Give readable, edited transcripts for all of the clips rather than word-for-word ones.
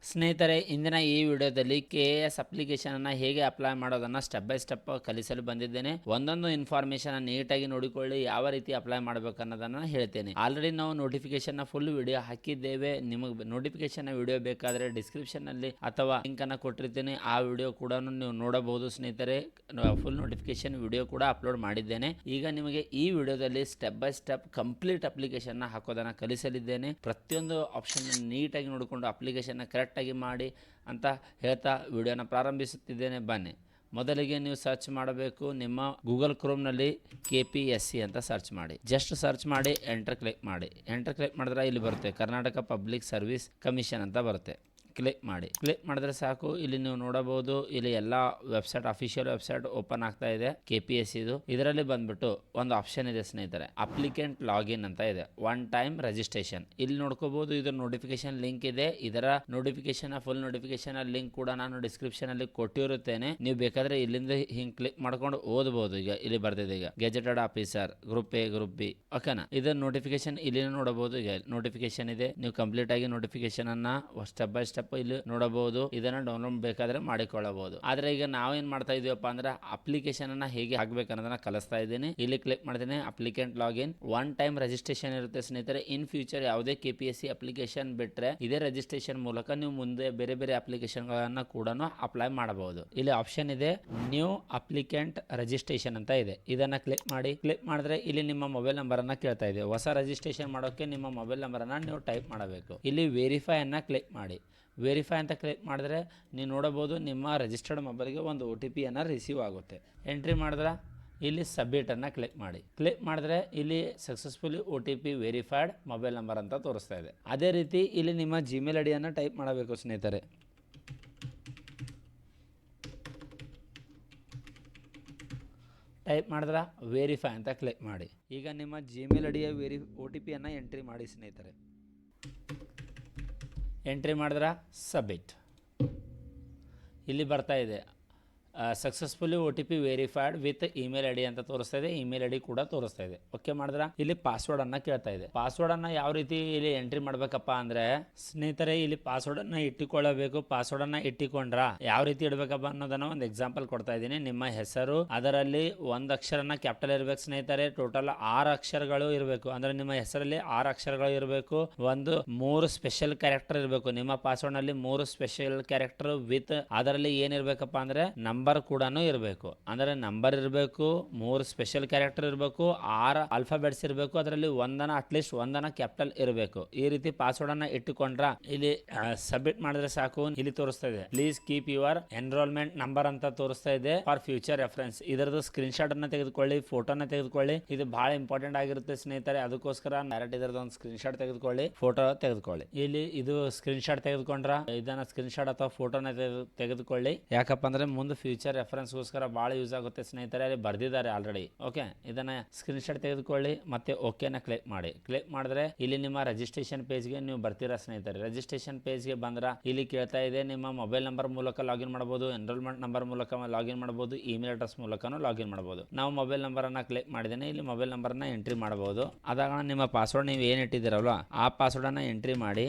ಸ್ನೇಹಿತರೆ, ಇಂದಿನ ಈ ವಿಡಿಯೋದಲ್ಲಿ KAS ಅಪ್ಲಿಕೇಶನ್ ಅನ್ನು ಹೇಗೆ ಅಪ್ಲೈ ಮಾಡೋದನ್ನು ಸ್ಟೆಪ್ ಬೈ ಸ್ಟೆಪ್ ಕಲಿಸಲು ಬಂದಿದ್ದೇನೆ. ಒಂದೊಂದು ಇನ್ಫಾರ್ಮೇಷನ್ ನೀಟಾಗಿ ನೋಡಿಕೊಳ್ಳಿ, ಯಾವ ರೀತಿ ಅಪ್ಲೈ ಮಾಡಬೇಕು ಅನ್ನೋದನ್ನು ಹೇಳ್ತೇನೆ. ಆಲ್ರೆಡಿ ನಾವು ನೋಟಿಫಿಕೇಶನ್ ಫುಲ್ ವಿಡಿಯೋ ಹಾಕಿದ್ದೇವೆ. ನಿಮಗೆ ನೋಟಿಫಿಕೇಶನ್ ವಿಡಿಯೋ ಬೇಕಾದರೆ ಡಿಸ್ಕ್ರಿಪ್ಷನ್ನಲ್ಲಿ ಅಥವಾ ಲಿಂಕ್ ಅನ್ನು ಕೊಟ್ಟಿರ್ತೀನಿ. ಆ ವಿಡಿಯೋ ಕೂಡ ನೀವು ನೋಡಬಹುದು ಸ್ನೇಹಿತರೆ. ಫುಲ್ ನೋಟಿಫಿಕೇಶನ್ ವಿಡಿಯೋ ಕೂಡ ಅಪ್ಲೋಡ್ ಮಾಡಿದ್ದೇನೆ. ಈಗ ನಿಮಗೆ ಈ ವಿಡಿಯೋದಲ್ಲಿ step by step complete application ಹಾಕೋದನ್ನು ಕಲಿಸಲಿದ್ದೇನೆ. ಪ್ರತಿಯೊಂದು ಆಪ್ಷನ್ ನೀಟಾಗಿ ನೋಡಿಕೊಂಡು ಅಪ್ಲಿಕೇಶನ್ ಕರೆಕ್ಟ್ ಆಗಿ ಮಾಡಿ ಅಂತ ಹೇಳ್ತಾ ವಿಡಿಯೋನ ಪ್ರಾರಂಭಿಸುತ್ತಿದ್ದೇನೆ. ಬನ್ನಿ. ಮೊದಲಿಗೆ ನೀವು ಸರ್ಚ್ ಮಾಡಬೇಕು, ನಿಮ್ಮ ಗೂಗಲ್ ಕ್ರೋಮ್ನಲ್ಲಿ KPSC ಅಂತ ಸರ್ಚ್ ಮಾಡಿ. ಜಸ್ಟ್ ಸರ್ಚ್ ಮಾಡಿ ಎಂಟರ್ ಕ್ಲಿಕ್ ಮಾಡಿ. ಎಂಟರ್ ಕ್ಲಿಕ್ ಮಾಡಿದ್ರೆ ಇಲ್ಲಿ ಬರುತ್ತೆ ಕರ್ನಾಟಕ ಪಬ್ಲಿಕ್ ಸರ್ವಿಸ್ ಕಮಿಷನ್ ಅಂತ ಬರುತ್ತೆ. ಕ್ಲಿಕ್ ಮಾಡಿ. ಕ್ಲಿಕ್ ಮಾಡಿದ್ರೆ ಸಾಕು. ಇಲ್ಲಿ ನೀವು ನೋಡಬಹುದು, ಇಲ್ಲಿ ಎಲ್ಲ ವೆಬ್ಸೈಟ್, ಅಫಿಷಿಯಲ್ ವೆಬ್ಸೈಟ್ ಓಪನ್ ಆಗ್ತಾ ಇದೆ KPSC ಇದು. ಇದರಲ್ಲಿ ಬಂದ್ಬಿಟ್ಟು ಒಂದು ಆಪ್ಷನ್ ಇದೆ ಸ್ನೇಹಿತರೆ, ಅಪ್ಲಿಕೆಂಟ್ ಲಾಗಿನ್ ಅಂತ ಇದೆ, ಒನ್ ಟೈಮ್ ರಿಜಿಸ್ಟ್ರೇಷನ್. ಇಲ್ಲಿ ನೋಡ್ಕೋಬಹುದು, ಇದರ ನೋಟಿಫಿಕೇಶನ್ ಲಿಂಕ್ ಇದೆ. ಇದರ ನೋಟಿಫಿಕೇಶನ್ ಫುಲ್ ನೋಟಿಫಿಕೇಶನ್ ಲಿಂಕ್ ಕೂಡ ನಾನು ಡಿಸ್ಕ್ರಿಪ್ಷನ್ ಅಲ್ಲಿ ಕೊಟ್ಟಿರುತ್ತೇನೆ. ನೀವು ಬೇಕಾದ್ರೆ ಇಲ್ಲಿಂದ ಹಿಂಗ್ ಕ್ಲಿಕ್ ಮಾಡ್ಕೊಂಡು ಓದಬಹುದು. ಈಗ ಇಲ್ಲಿ ಬರ್ತಿದೆ, ಈಗ gazetted officer group A group B, ಓಕೆನಾ. ಇದರ ನೋಟಿಫಿಕೇಶನ್ ಇಲ್ಲಿ ನೋಡಬಹುದು. ಈಗ ನೋಟಿಫಿಕೇಶನ್ ಇದೆ. ನೀವು ಕಂಪ್ಲೀಟ್ ಆಗಿ ನೋಟಿಫಿಕೇಶನ್ ಅನ್ನ ಸ್ಟೆಪ್ ಬೈ ಸ್ಟೆಪ್ ಇಲ್ಲಿ ನೋಡಬಹುದು. ಇದನ್ನ ಡೌನ್ಲೋಡ್ ಬೇಕಾದ್ರೆ ಮಾಡಿಕೊಳ್ಳಬಹುದು. ಆದ್ರೆ ಈಗ ನಾವೇನ್ ಮಾಡ್ತಾ ಇದೀವಪ್ಪ ಅಂದ್ರೆ ಅಪ್ಲಿಕೇಶನ್ ಅನ್ನ ಹೇಗೆ ಹಾಕ್ಬೇಕು ಅನ್ನೋದನ್ನ ಕಲಿಸ್ತಾ ಇದ್ದೀನಿ. ಇಲ್ಲಿ ಕ್ಲಿಕ್ ಮಾಡ್ತೀನಿ, applicant login, one time registration ಇರುತ್ತೆ ಸ್ನೇಹಿತರೆ. ಇನ್ ಫ್ಯೂಚರ್ ಯಾವುದೇ KPSC ಅಪ್ಲಿಕೇಶನ್ ಬಿಟ್ರೆ ಇದೇ ರಿಜಿಸ್ಟ್ರೇಷನ್ ಮೂಲಕ ನೀವು ಮುಂದೆ ಬೇರೆ ಬೇರೆ ಅಪ್ಲಿಕೇಶನ್ ಗಳನ್ನ ಕೂಡ ಅಪ್ಲೈ ಮಾಡಬಹುದು. ಇಲ್ಲಿ ಆಪ್ಷನ್ ಇದೆ ನ್ಯೂ ಅಪ್ಲಿಕೆಂಟ್ ರಿಜಿಸ್ಟ್ರೇಷನ್ ಅಂತ ಇದೆ. ಇದನ್ನ ಕ್ಲಿಕ್ ಮಾಡಿ. ಕ್ಲಿಕ್ ಮಾಡಿದ್ರೆ ಇಲ್ಲಿ ನಿಮ್ಮ ಮೊಬೈಲ್ ನಂಬರ್ ಅನ್ನ ಕೇಳ್ತಾ ಇದೆ. ಹೊಸ ರಿಜಿಸ್ಟ್ರೇಷನ್ ಮಾಡೋಕೆ ನಿಮ್ಮ ಮೊಬೈಲ್ ನಂಬರ್ ಅನ್ನ ನೀವು ಟೈಪ್ ಮಾಡಬೇಕು. ಇಲ್ಲಿ ವೆರಿಫೈ ಅನ್ನ ಕ್ಲಿಕ್ ಮಾಡಿ. ವೆರಿಫೈ ಅಂತ ಕ್ಲಿಕ್ ಮಾಡಿದ್ರೆ ನೀವು ನೋಡಬಹುದು, ನಿಮ್ಮ ರಿಜಿಸ್ಟರ್ಡ್ ಮೊಬೈಲ್ಗೆ ಒಂದು OTP ಅನ್ನು ರಿಸೀವ್ ಆಗುತ್ತೆ. ಎಂಟ್ರಿ ಮಾಡಿದ್ರೆ ಇಲ್ಲಿ ಸಬ್ಮಿಟ್ ಅನ್ನು ಕ್ಲಿಕ್ ಮಾಡಿ. ಕ್ಲಿಕ್ ಮಾಡಿದ್ರೆ ಇಲ್ಲಿ successfully OTP verified mobile number ಅಂತ ತೋರಿಸ್ತಾ ಇದೆ. ಅದೇ ರೀತಿ ಇಲ್ಲಿ ನಿಮ್ಮ ಜಿಮೇಲ್ ID ಅನ್ನು ಟೈಪ್ ಮಾಡಬೇಕು ಸ್ನೇಹಿತರೆ. ಟೈಪ್ ಮಾಡಿದ್ರೆ ವೆರಿಫೈ ಅಂತ ಕ್ಲಿಕ್ ಮಾಡಿ. ಈಗ ನಿಮ್ಮ ಜಿಮೇಲ್ IDಯ OTP ಅನ್ನು ಎಂಟ್ರಿ ಮಾಡಿ ಸ್ನೇಹಿತರೆ. ಎಂಟ್ರಿ ಮಾಡಿದ್ರೆ ಸಬ್ಮಿಟ್ ಇಲ್ಲಿ ಬರ್ತಾ ಇದೆ. Successfully OTP verified with email ID ಅಂತ ತೋರಿಸ್ತಾ ಇದೆ. ಇಮೇಲ್ ID ಕೂಡ ತೋರಿಸ್ತಾ ಇದೆ. ಓಕೆ ಮಾಡಿದ್ರೆ ಇಲ್ಲಿ ಪಾಸ್ವರ್ಡ್ ಅನ್ನ ಕೇಳ್ತಾ ಇದೆ. ಪಾಸ್ವರ್ಡ್ ಅನ್ನ ಯಾವ ರೀತಿ ಇಲ್ಲಿ ಎಂಟ್ರಿ ಮಾಡ್ಬೇಕಪ್ಪ ಅಂದ್ರೆ ಸ್ನೇಹಿತರೆ, ಇಲ್ಲಿ ಪಾಸ್ವರ್ಡ್ ಅನ್ನ ಇಟ್ಟುಕೊಳ್ಳಬೇಕು. ಪಾಸ್ವರ್ಡ್ ಅನ್ನ ಇಟ್ಟುಕೊಂಡ್ರ ಯಾವ ರೀತಿ ಇಡಬೇಕಪ್ಪ ಅನ್ನೋದನ್ನ ಒಂದು ಎಕ್ಸಾಂಪಲ್ ಕೊಡ್ತಾ ಇದ್ದೀನಿ. ನಿಮ್ಮ ಹೆಸರು, ಅದರಲ್ಲಿ ಒಂದು ಅಕ್ಷರನ ಕ್ಯಾಪಿಟಲ್ ಇರಬೇಕು ಸ್ನೇಹಿತರೆ. ಟೋಟಲ್ 6 ಅಕ್ಷರಗಳು ಇರಬೇಕು. ಅಂದ್ರೆ ನಿಮ್ಮ ಹೆಸರಲ್ಲಿ 6 ಅಕ್ಷರಗಳು ಇರಬೇಕು. ಒಂದು 3 ಸ್ಪೆಷಲ್ ಕ್ಯಾರೆಕ್ಟರ್ ಇರಬೇಕು. ನಿಮ್ಮ ಪಾಸ್ವರ್ಡ್ ನಲ್ಲಿ 3 ಸ್ಪೆಷಲ್ ಕ್ಯಾರೆಕ್ಟರ್ ವಿತ್ ಅದರಲ್ಲಿ ಏನಿರ್ಬೇಕಪ್ಪ ಅಂದ್ರೆ ನಂಬರ್ ಕೂಡ ಇರಬೇಕು. ಅಂದ್ರೆ ನಂಬರ್ ಇರಬೇಕು, 3 ಸ್ಪೆಷಲ್ ಕ್ಯಾರೆಕ್ಟರ್ ಇರಬೇಕು, 6 ಆಲ್ಫಾಬೆಟ್ಸ್ ಇರಬೇಕು. ಅದರಲ್ಲಿ ಒಂದನ ಅಟ್ಲೀಸ್ಟ್ ಒಂದನ ಕ್ಯಾಪಿಟಲ್ ಇರಬೇಕು. ಈ ರೀತಿ ಪಾಸ್ವರ್ಡ್ ಅನ್ನ ಇಟ್ಟುಕೊಂಡ್ರ ಇಲ್ಲಿ ಸಬ್ಮಿಟ್ ಮಾಡಿದ್ರೆ ಸಾಕು. ಇಲ್ಲಿ ತೋರಿಸ್ತಾ ಇದೆ please keep your enrolment number ಅಂತ ತೋರಿಸ್ತಾ ಇದೆ ಫಾರ್ ಫ್ಯೂಚರ್ ರೆಫರೆನ್ಸ್. ಇದರದ್ದು ಸ್ಕ್ರೀನ್ ಶಾಟ್ ಅನ್ನ ತೆಗೆದುಕೊಳ್ಳಿ, ಫೋಟೋನ ತೆಗೆದುಕೊಳ್ಳಿ. ಇದು ಬಹಳ ಇಂಪಾರ್ಟೆಂಟ್ ಆಗಿರುತ್ತೆ ಸ್ನೇಹಿತರೆ. ಅದಕ್ಕೋಸ್ಕರ ಡೈರೆಕ್ಟ್ ಇದರದ್ದು ಒಂದು ಸ್ಕ್ರೀನ್ ಶಾಟ್ ತೆಗೆದುಕೊಳ್ಳಿ, ಫೋಟೋ ತೆಗೆದುಕೊಳ್ಳಿ. ಇಲ್ಲಿ ಇದು ಸ್ಕ್ರೀನ್ ಶಾಟ್ ತೆಗೆದುಕೊಂಡ್ರ ಇದನ್ನ ಸ್ಕ್ರೀನ್ ಶಾಟ್ ಅಥವಾ ಫೋಟೋನ ತೆಗೆದುಕೊಳ್ಳಿ. ಯಾಕಪ್ಪ ಅಂದ್ರೆ ಮುಂದೆ ಫ್ಯೂಚರ್ ರೆಫರೆನ್ಸ್ಗೋಸ್ಕರ ಭಾಳ ಯೂಸ್ ಆಗುತ್ತೆ ಸ್ನೇಹಿತರೆ. ಅಲ್ಲಿ ಬರ್ದಿದ್ದಾರೆ ಆಲ್ರೆಡಿ. ಓಕೆ, ಇದನ್ನ ಸ್ಕ್ರೀನ್ ಶಾಟ್ ತೆಗೆದುಕೊಳ್ಳಿ ಮತ್ತೆ ಓಕೆನ ಕ್ಲಿಕ್ ಮಾಡಿ. ಕ್ಲಿಕ್ ಮಾಡಿದ್ರೆ ಇಲ್ಲಿ ನಿಮ್ಮ ರಿಜಿಸ್ಟ್ರೇಷನ್ ಪೇಜ್ಗೆ ನೀವು ಬರ್ತೀರಾ ಸ್ನೇಹಿತರೆ. ರಿಜಿಸ್ಟ್ರೇಷನ್ ಪೇಜ್ಗೆ ಬಂದ್ರ ಇಲ್ಲಿ ಕೇಳ್ತಾ ಇದೆ ನಿಮ್ಮ ಮೊಬೈಲ್ ನಂಬರ್ ಮೂಲಕ ಲಾಗಿನ್ ಮಾಡಬಹುದು, ಎನ್ರೋಲ್ಮೆಂಟ್ ನಂಬರ್ ಮೂಲಕ ಲಾಗಿನ್ ಮಾಡಬಹುದು, ಇಮೇಲ್ ಅಡ್ರೆಸ್ ಮೂಲಕನೂ ಲಾಗಿನ್ ಮಾಡಬಹುದು. ನಾವು ಮೊಬೈಲ್ ನಂಬರ್ ಅನ್ನ ಕ್ಲಿಕ್ ಮಾಡಿದ್ದೇನೆ. ಇಲ್ಲಿ ಮೊಬೈಲ್ ನಂಬರ್ ಅನ್ನ ಎಂಟ್ರಿ ಮಾಡಬಹುದು. ಅದಾಗ ನಿಮ್ಮ ಪಾಸ್ವರ್ಡ್ ನೀವು ಏನು ಇಟ್ಟಿದ್ದೀರಲ್ವ ಆ ಪಾಸ್ವರ್ಡ್ ಅನ್ನ ಎಂಟ್ರಿ ಮಾಡಿ.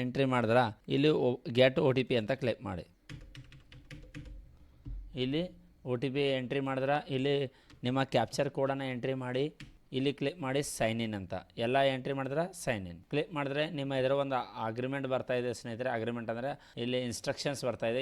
ಎಂಟ್ರಿ ಮಾಡಿದ್ರ ಇಲ್ಲಿ ಗೆಟ್ OTP ಅಂತ ಕ್ಲಿಕ್ ಮಾಡಿ. ಇಲ್ಲಿ OTP ಎಂಟ್ರಿ ಮಾಡಿದ್ರೆ ಇಲ್ಲಿ ನಿಮ್ಮ ಕ್ಯಾಪ್ಚರ್ ಕೋಡನ್ನು ಎಂಟ್ರಿ ಮಾಡಿ. ಇಲ್ಲಿ ಕ್ಲಿಕ್ ಮಾಡಿ ಸೈನ್ ಇನ್ ಅಂತ ಎಲ್ಲ ಎಂಟ್ರಿ ಮಾಡಿದ್ರೆ ಸೈನ್ ಇನ್ ಕ್ಲಿಕ್ ಮಾಡಿದ್ರೆ ನಿಮ್ಮ ಇದರ ಒಂದು ಅಗ್ರಿಮೆಂಟ್ ಬರ್ತಾ ಇದೆ ಸ್ನೇಹಿತರೆ. ಅಗ್ರಿಮೆಂಟ್ ಅಂದರೆ ಇಲ್ಲಿ ಇನ್ಸ್ಟ್ರಕ್ಷನ್ಸ್ ಬರ್ತಾ ಇದೆ.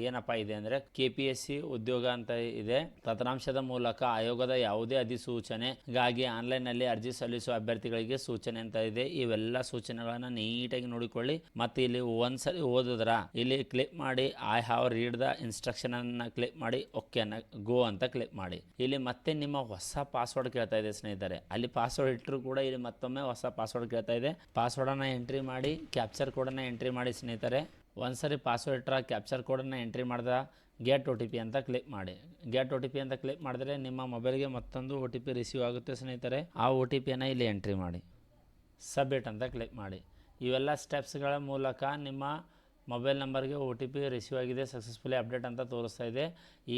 ಏನಪ್ಪ ಇದೆ ಅಂದರೆ KPSC ಉದ್ಯೋಗ ಅಂತ ಇದೆ. ತತ್ರಾಂಶದ ಮೂಲಕ ಆಯೋಗದ ಯಾವುದೇ ಅಧಿಸೂಚನೆಗಾಗಿ ಆನ್ಲೈನ್ನಲ್ಲಿ ಅರ್ಜಿ ಸಲ್ಲಿಸುವ ಅಭ್ಯರ್ಥಿಗಳಿಗೆ ಸೂಚನೆ ಅಂತ ಇದೆ. ಇವೆಲ್ಲ ಸೂಚನೆಗಳನ್ನು ನೀಟಾಗಿ ನೋಡಿಕೊಳ್ಳಿ. ಮತ್ತು ಇಲ್ಲಿ ಒಂದ್ಸರಿ ಓದಿದ್ರ ಇಲ್ಲಿ ಕ್ಲಿಕ್ ಮಾಡಿ I have read the instruction ಅನ್ನ ಕ್ಲಿಕ್ ಮಾಡಿ ಓಕೆ ಅನ್ನ ಗೋ ಅಂತ ಕ್ಲಿಕ್ ಮಾಡಿ. ಇಲ್ಲಿ ಮತ್ತೆ ನಿಮ್ಮ ಹೊಸ ಪಾಸ್ವರ್ಡ್ ಕೇಳ್ತಾ ಇದೆ ಸ್ನೇಹಿತರೆ. ಅಲ್ಲಿ ಪಾಸ್ವರ್ಡ್ ಇಟ್ಟರು ಕೂಡ ಇಲ್ಲಿ ಮತ್ತೊಮ್ಮೆ ಹೊಸ ಪಾಸ್ವರ್ಡ್ ಕೇಳ್ತಾ ಇದೆ. ಪಾಸ್ವರ್ಡ್ ಅನ್ನ ಎಂಟ್ರಿ ಮಾಡಿ, ಕ್ಯಾಪ್ಚರ್ ಕೋಡನ್ನು ಎಂಟ್ರಿ ಮಾಡಿ ಸ್ನೇಹಿತರೆ. ಒಂದ್ಸರಿ ಪಾಸ್ವರ್ಡ್ ಇಟ್ಟರೆ ಕ್ಯಾಪ್ಚರ್ ಕೋಡನ್ನು ಎಂಟ್ರಿ ಮಾಡಿದ ಗೆಟ್ OTP ಅಂತ ಕ್ಲಿಕ್ ಮಾಡಿ. ಗೆಟ್ OTP ಅಂತ ಕ್ಲಿಕ್ ಮಾಡಿದ್ರೆ ನಿಮ್ಮ ಮೊಬೈಲ್ಗೆ ಮತ್ತೊಂದು OTP ರಿಸೀವ್ ಆಗುತ್ತೆ ಸ್ನೇಹಿತರೆ. ಆ OTP ಅನ್ನ ಇಲ್ಲಿ ಎಂಟ್ರಿ ಮಾಡಿ, ಸಬ್ಮಿಟ್ ಅಂತ ಕ್ಲಿಕ್ ಮಾಡಿ. ಇವೆಲ್ಲ ಸ್ಟೆಪ್ಸ್ಗಳ ಮೂಲಕ ನಿಮ್ಮ ಮೊಬೈಲ್ ನಂಬರ್ಗೆ OTP ರಿಸೀವ್ ಆಗಿದೆ, ಸಕ್ಸಸ್ಫುಲಿ ಅಪ್ಡೇಟ್ ಅಂತ ತೋರಿಸ್ತಾ ಇದೆ.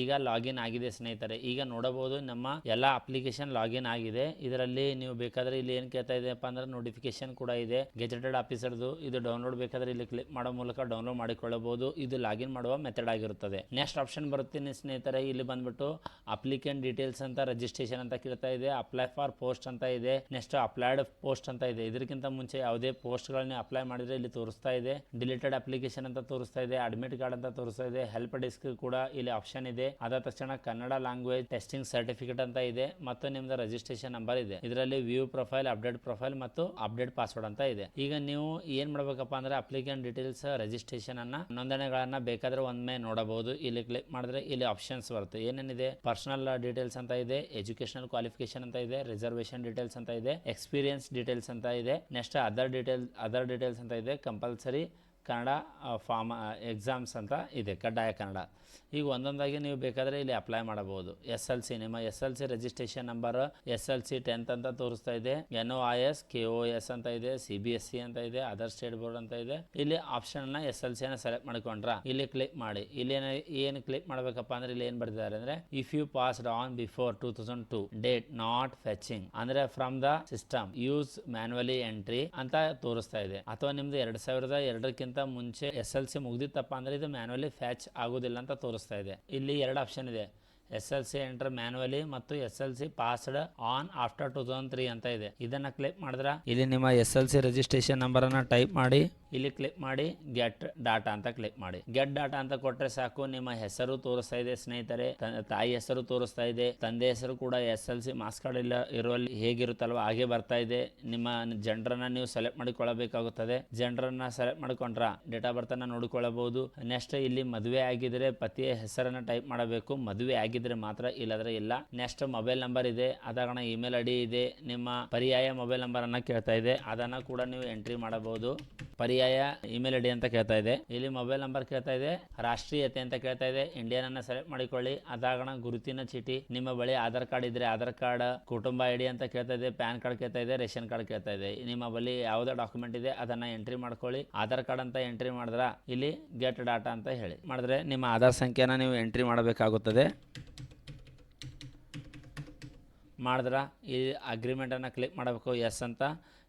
ಈಗ ಲಾಗಿನ್ ಆಗಿದೆ ಸ್ನೇಹಿತರೆ. ಈಗ ನೋಡಬಹುದು ನಮ್ಮ ಎಲ್ಲ ಅಪ್ಲಿಕೇಶನ್ ಲಾಗಿನ್ ಆಗಿದೆ. ಇದರಲ್ಲಿ ನೀವು ಬೇಕಾದರೆ ಇಲ್ಲಿ ಏನು ಕೇಳ್ತಾ ಇದೆಯಪ್ಪ ಅಂದ್ರೆ ನೋಟಿಫಿಕೇಶನ್ ಕೂಡ ಇದೆ ಗೆಜೆಟೆಡ್ ಆಫೀಸರ್ದು. ಇದು ಡೌನ್ಲೋಡ್ ಬೇಕಾದರೆ ಇಲ್ಲಿ ಕ್ಲಿಕ್ ಮಾಡೋ ಮೂಲಕ ಡೌನ್ಲೋಡ್ ಮಾಡಿಕೊಳ್ಳಬಹುದು. ಇದು ಲಾಗಿನ್ ಮಾಡುವ ಮೆಥಡ್ ಆಗಿರುತ್ತದೆ. ನೆಕ್ಸ್ಟ್ ಆಪ್ಷನ್ ಬರುತ್ತೆ ಸ್ನೇಹಿತರೆ, ಇಲ್ಲಿ ಬಂದ್ಬಿಟ್ಟು ಅಪ್ಲಿಕೆಂಟ್ ಡೀಟೇಲ್ಸ್ ಅಂತ ರಿಜಿಸ್ಟ್ರೇಷನ್ ಅಂತ ಕೇಳ್ತಾ ಇದೆ, ಅಪ್ಲೈ ಫಾರ್ ಪೋಸ್ಟ್ ಅಂತ ಇದೆ, ನೆಕ್ಸ್ಟ್ ಅಪ್ಲೈಡ್ ಪೋಸ್ಟ್ ಅಂತ ಇದೆ. ಇದಕ್ಕಿಂತ ಮುಂಚೆ ಯಾವುದೇ ಪೋಸ್ಟ್ಗಳನ್ನ ಅಪ್ಲೈ ಮಾಡಿದ್ರೆ ಇಲ್ಲಿ ತೋರಿಸ್ತಾ ಇದೆ. ಡಿಲೀಟೆಡ್ ಅಪ್ಲಿಕೇಶನ್ ಅಂತ ತೋರಿಸ್ತಾ ಇದೆ, ಅಡ್ಮಿಟ್ ಕಾರ್ಡ್ ಅಂತ ತೋರಿಸ್ತಾ ಇದೆ, ಹೆಲ್ಪ್ ಡೆಸ್ಕ್ ಕೂಡ ಇಲ್ಲಿ ಆಪ್ಷನ್ ಇದೆ. ಅದಾದ ತಕ್ಷಣ ಕನ್ನಡ ಲ್ಯಾಂಗ್ವೇಜ್ ಟೆಸ್ಟಿಂಗ್ ಸರ್ಟಿಫಿಕೇಟ್ ಅಂತ ಇದೆ ಮತ್ತು ನಿಮ್ದು ರಿಜಿಸ್ಟ್ರೇಷನ್ ನಂಬರ್ ಇದೆ. ಇದರಲ್ಲಿ ವ್ಯೂ ಪ್ರೊಫೈಲ್, ಅಪ್ಡೇಟ್ ಪ್ರೊಫೈಲ್ ಮತ್ತು ಅಪ್ಡೇಟ್ ಪಾಸ್ವರ್ಡ್ ಅಂತ ಇದೆ. ಈಗ ನೀವು ಏನ್ ಮಾಡ್ಬೇಕಪ್ಪ ಅಂದ್ರೆ ಅಪ್ಲಿಕೆಂಟ್ ಡೀಟೇಲ್ಸ್ ರಿಜಿಸ್ಟ್ರೇಷನ್ ಅನ್ನ ನೋಂದಣಿಗಳನ್ನ ಬೇಕಾದ್ರೆ ಒಮ್ಮೆ ನೋಡಬಹುದು. ಇಲ್ಲಿ ಕ್ಲಿಕ್ ಮಾಡಿದ್ರೆ ಇಲ್ಲಿ ಆಪ್ಷನ್ಸ್ ಬರುತ್ತೆ. ಏನೇನಿದೆ, ಪರ್ಸನಲ್ ಡೀಟೇಲ್ಸ್ ಅಂತ ಇದೆ, ಎಜುಕೇಶನಲ್ ಕ್ವಾಲಿಫಿಕೇಶನ್ ಅಂತ ಇದೆ, ರಿಸರ್ವೇಶನ್ ಡೀಟೇಲ್ಸ್ ಅಂತ ಇದೆ, ಎಕ್ಸ್ಪೀರಿಯನ್ಸ್ ಡೀಟೇಲ್ಸ್ ಅಂತ ಇದೆ, ನೆಕ್ಸ್ಟ್ ಅದರ್ ಡೀಟೇಲ್ಸ್ ಅಂತ ಇದೆ, ಕಂಪಲ್ಸರಿ ಕನ್ನಡ ಫಾರ್ಮ್ ಎಕ್ಸಾಮ್ಸ್ ಅಂತ ಇದೆ, ಕಡ್ಡಾಯ ಕನ್ನಡ. ಈಗ ಒಂದೊಂದಾಗಿ ನೀವು ಬೇಕಾದರೆ ಇಲ್ಲಿ ಅಪ್ಲೈ ಮಾಡಬಹುದು. SLC ನಿಮ್ಮ SLC registration number SLC 10th ಅಂತ ತೋರಿಸ್ತಾ ಇದೆ, NOIS KOS ಅಂತ ಇದೆ, CBSE ಅಂತ ಇದೆ, ಅದರ್ ಸ್ಟೇಟ್ ಬೋರ್ಡ್ ಅಂತ ಇದೆ. ಇಲ್ಲಿ ಆಪ್ಷನ್ SLC ಸೆಲೆಕ್ಟ್ ಮಾಡ್ಕೊಂಡ್ರ ಇಲ್ಲಿ ಕ್ಲಿಕ್ ಮಾಡಿ. ಇಲ್ಲಿ ಏನು ಕ್ಲಿಕ್ ಮಾಡಬೇಕಪ್ಪ ಅಂದ್ರೆ ಇಲ್ಲಿ ಏನು ಬರ್ತಿದ್ದಾರೆ ಅಂದ್ರೆ if you passed on before 2002 date not fetching ಅಂದ್ರೆ from the system use manually entry ಅಂತ ತೋರಿಸ್ತಾ ಇದೆ. ಅಥವಾ ನಿಮ್ದು 2002ಕ್ಕಿಂತ ಮುಂಚೆ SLC ಮುಗ್ದಿತ್ತಪ್ಪ ಅಂದ್ರೆ ಇದು ಮ್ಯಾನ್ಯುವಲಿ ಫ್ಯಾಚ್ ಆಗೋದಿಲ್ಲ ಅಂತ ತೋರಿಸ್ತಾ ಇದೆ. ಇಲ್ಲಿ ಎರಡು ಆಪ್ಷನ್ ಇದೆ, SLC ಎಂಟರ್ ಮ್ಯಾನ್ಯುವಲಿ ಮತ್ತು SLC ಪಾಸ್ಡ್ ಆನ್ ಆಫ್ಟರ್ 2003 ಅಂತ ಇದೆ. ಇದನ್ನ ಕ್ಲಿಕ್ ಮಾಡಿದ್ರೆ ಇಲ್ಲಿ ನಿಮ್ಮ SLC ರಿಜಿಸ್ಟ್ರೇಷನ್ ನಂಬರ್ ಅನ್ನ ಟೈಪ್ ಮಾಡಿ ಇಲ್ಲಿ ಕ್ಲಿಕ್ ಮಾಡಿ ಗೆಟ್ ಡಾಟಾ ಅಂತ ಕ್ಲಿಕ್ ಮಾಡಿ. ಗೆಟ್ ಡಾಟಾ ಅಂತ ಕೊಟ್ರೆ ಸಾಕು, ನಿಮ್ಮ ಹೆಸರು ತೋರಿಸ್ತಾ ಇದೆ ಸ್ನೇಹಿತರೆ, ತಾಯಿ ಹೆಸರು ತೋರಿಸ್ತಾ ಇದೆ, ತಂದೆ ಹೆಸರು ಕೂಡ SLC ಮಾರ್ಕ್ಸ್ ಕಾರ್ಡ್ ಇಲ್ಲ ಇರುವಲ್ಲಿ ಹೇಗಿರುತ್ತಲ್ವ ಹಾಗೆ ಬರ್ತಾ ಇದೆ. ನಿಮ್ಮ ಜೆಂಡರ್ನ ನೀವು ಸೆಲೆಕ್ಟ್ ಮಾಡಿಕೊಳ್ಳಬೇಕಾಗುತ್ತದೆ. ಜೆಂಡರ್ನ ಸೆಲೆಕ್ಟ್ ಮಾಡಿಕೊಂಡ್ರ ಡೇಟ್ ಆಫ್ ಬರ್ತ್ ಅನ್ನ ನೋಡಿಕೊಳ್ಳಬಹುದು. ನೆಕ್ಸ್ಟ್ ಇಲ್ಲಿ ಮದುವೆ ಆಗಿದ್ರೆ ಪತಿಯ ಹೆಸರನ್ನ ಟೈಪ್ ಮಾಡಬೇಕು, ಮದುವೆ ಆಗಿದ್ರೆ ಮಾತ್ರ, ಇಲ್ಲದ್ರೆ ಇಲ್ಲ. ನೆಕ್ಸ್ಟ್ ಮೊಬೈಲ್ ನಂಬರ್ ಇದೆ, ಅದಾಗಣ ಇಮೇಲ್ ID ಇದೆ, ನಿಮ್ಮ ಪರ್ಯಾಯ ಮೊಬೈಲ್ ನಂಬರ್ ಅನ್ನ ಕೇಳ್ತಾ ಇದೆ, ಅದನ್ನ ಕೂಡ ನೀವು ಎಂಟ್ರಿ ಮಾಡಬಹುದು. ಪರ್ಯಾಯ ಇಮೇಲ್ ID ಅಂತ ಕೇಳ್ತಾ ಇದೆ, ಇಲ್ಲಿ ಮೊಬೈಲ್ ನಂಬರ್ ಕೇಳ್ತಾ ಇದೆ, ರಾಷ್ಟ್ರೀಯತೆ ಅಂತ ಕೇಳ್ತಾ ಇದೆ, ಇಂಡಿಯನ್ ಅನ್ನ ಸೆಲೆಕ್ಟ್ ಮಾಡಿಕೊಳ್ಳಿ. ಅದಾಗಣ ಗುರುತಿನ ಚೀಟಿ, ನಿಮ್ಮ ಬಳಿ ಆಧಾರ್ ಕಾರ್ಡ್ ಇದ್ರೆ ಆಧಾರ್ ಕಾರ್ಡ್, ಕುಟುಂಬ ID ಅಂತ ಕೇಳ್ತಾ ಇದೆ, ಪ್ಯಾನ್ ಕಾರ್ಡ್ ಕೇಳ್ತಾ ಇದೆ, ರೇಷನ್ ಕಾರ್ಡ್ ಕೇಳ್ತಾ ಇದೆ. ನಿಮ್ಮ ಬಳಿ ಯಾವುದೇ ಡಾಕ್ಯುಮೆಂಟ್ ಇದೆ ಅದನ್ನ ಎಂಟ್ರಿ ಮಾಡ್ಕೊಳ್ಳಿ. ಆಧಾರ್ ಕಾರ್ಡ್ ಅಂತ ಎಂಟ್ರಿ ಮಾಡಿದ್ರ ಇಲ್ಲಿ ಗೆಟ್ ಡಾಟಾ ಅಂತ ಹೇಳಿ ಮಾಡಿದ್ರೆ ನಿಮ್ಮ ಆಧಾರ್ ಸಂಖ್ಯೆನ ನೀವು ಎಂಟ್ರಿ ಮಾಡಬೇಕಾಗುತ್ತದೆ. ಮಾಡಿದ್ರ ಈ ಅಗ್ರಿಮೆಂಟನ್ನು ಕ್ಲಿಕ್ ಮಾಡಬೇಕು, ಎಸ್ ಅಂತ.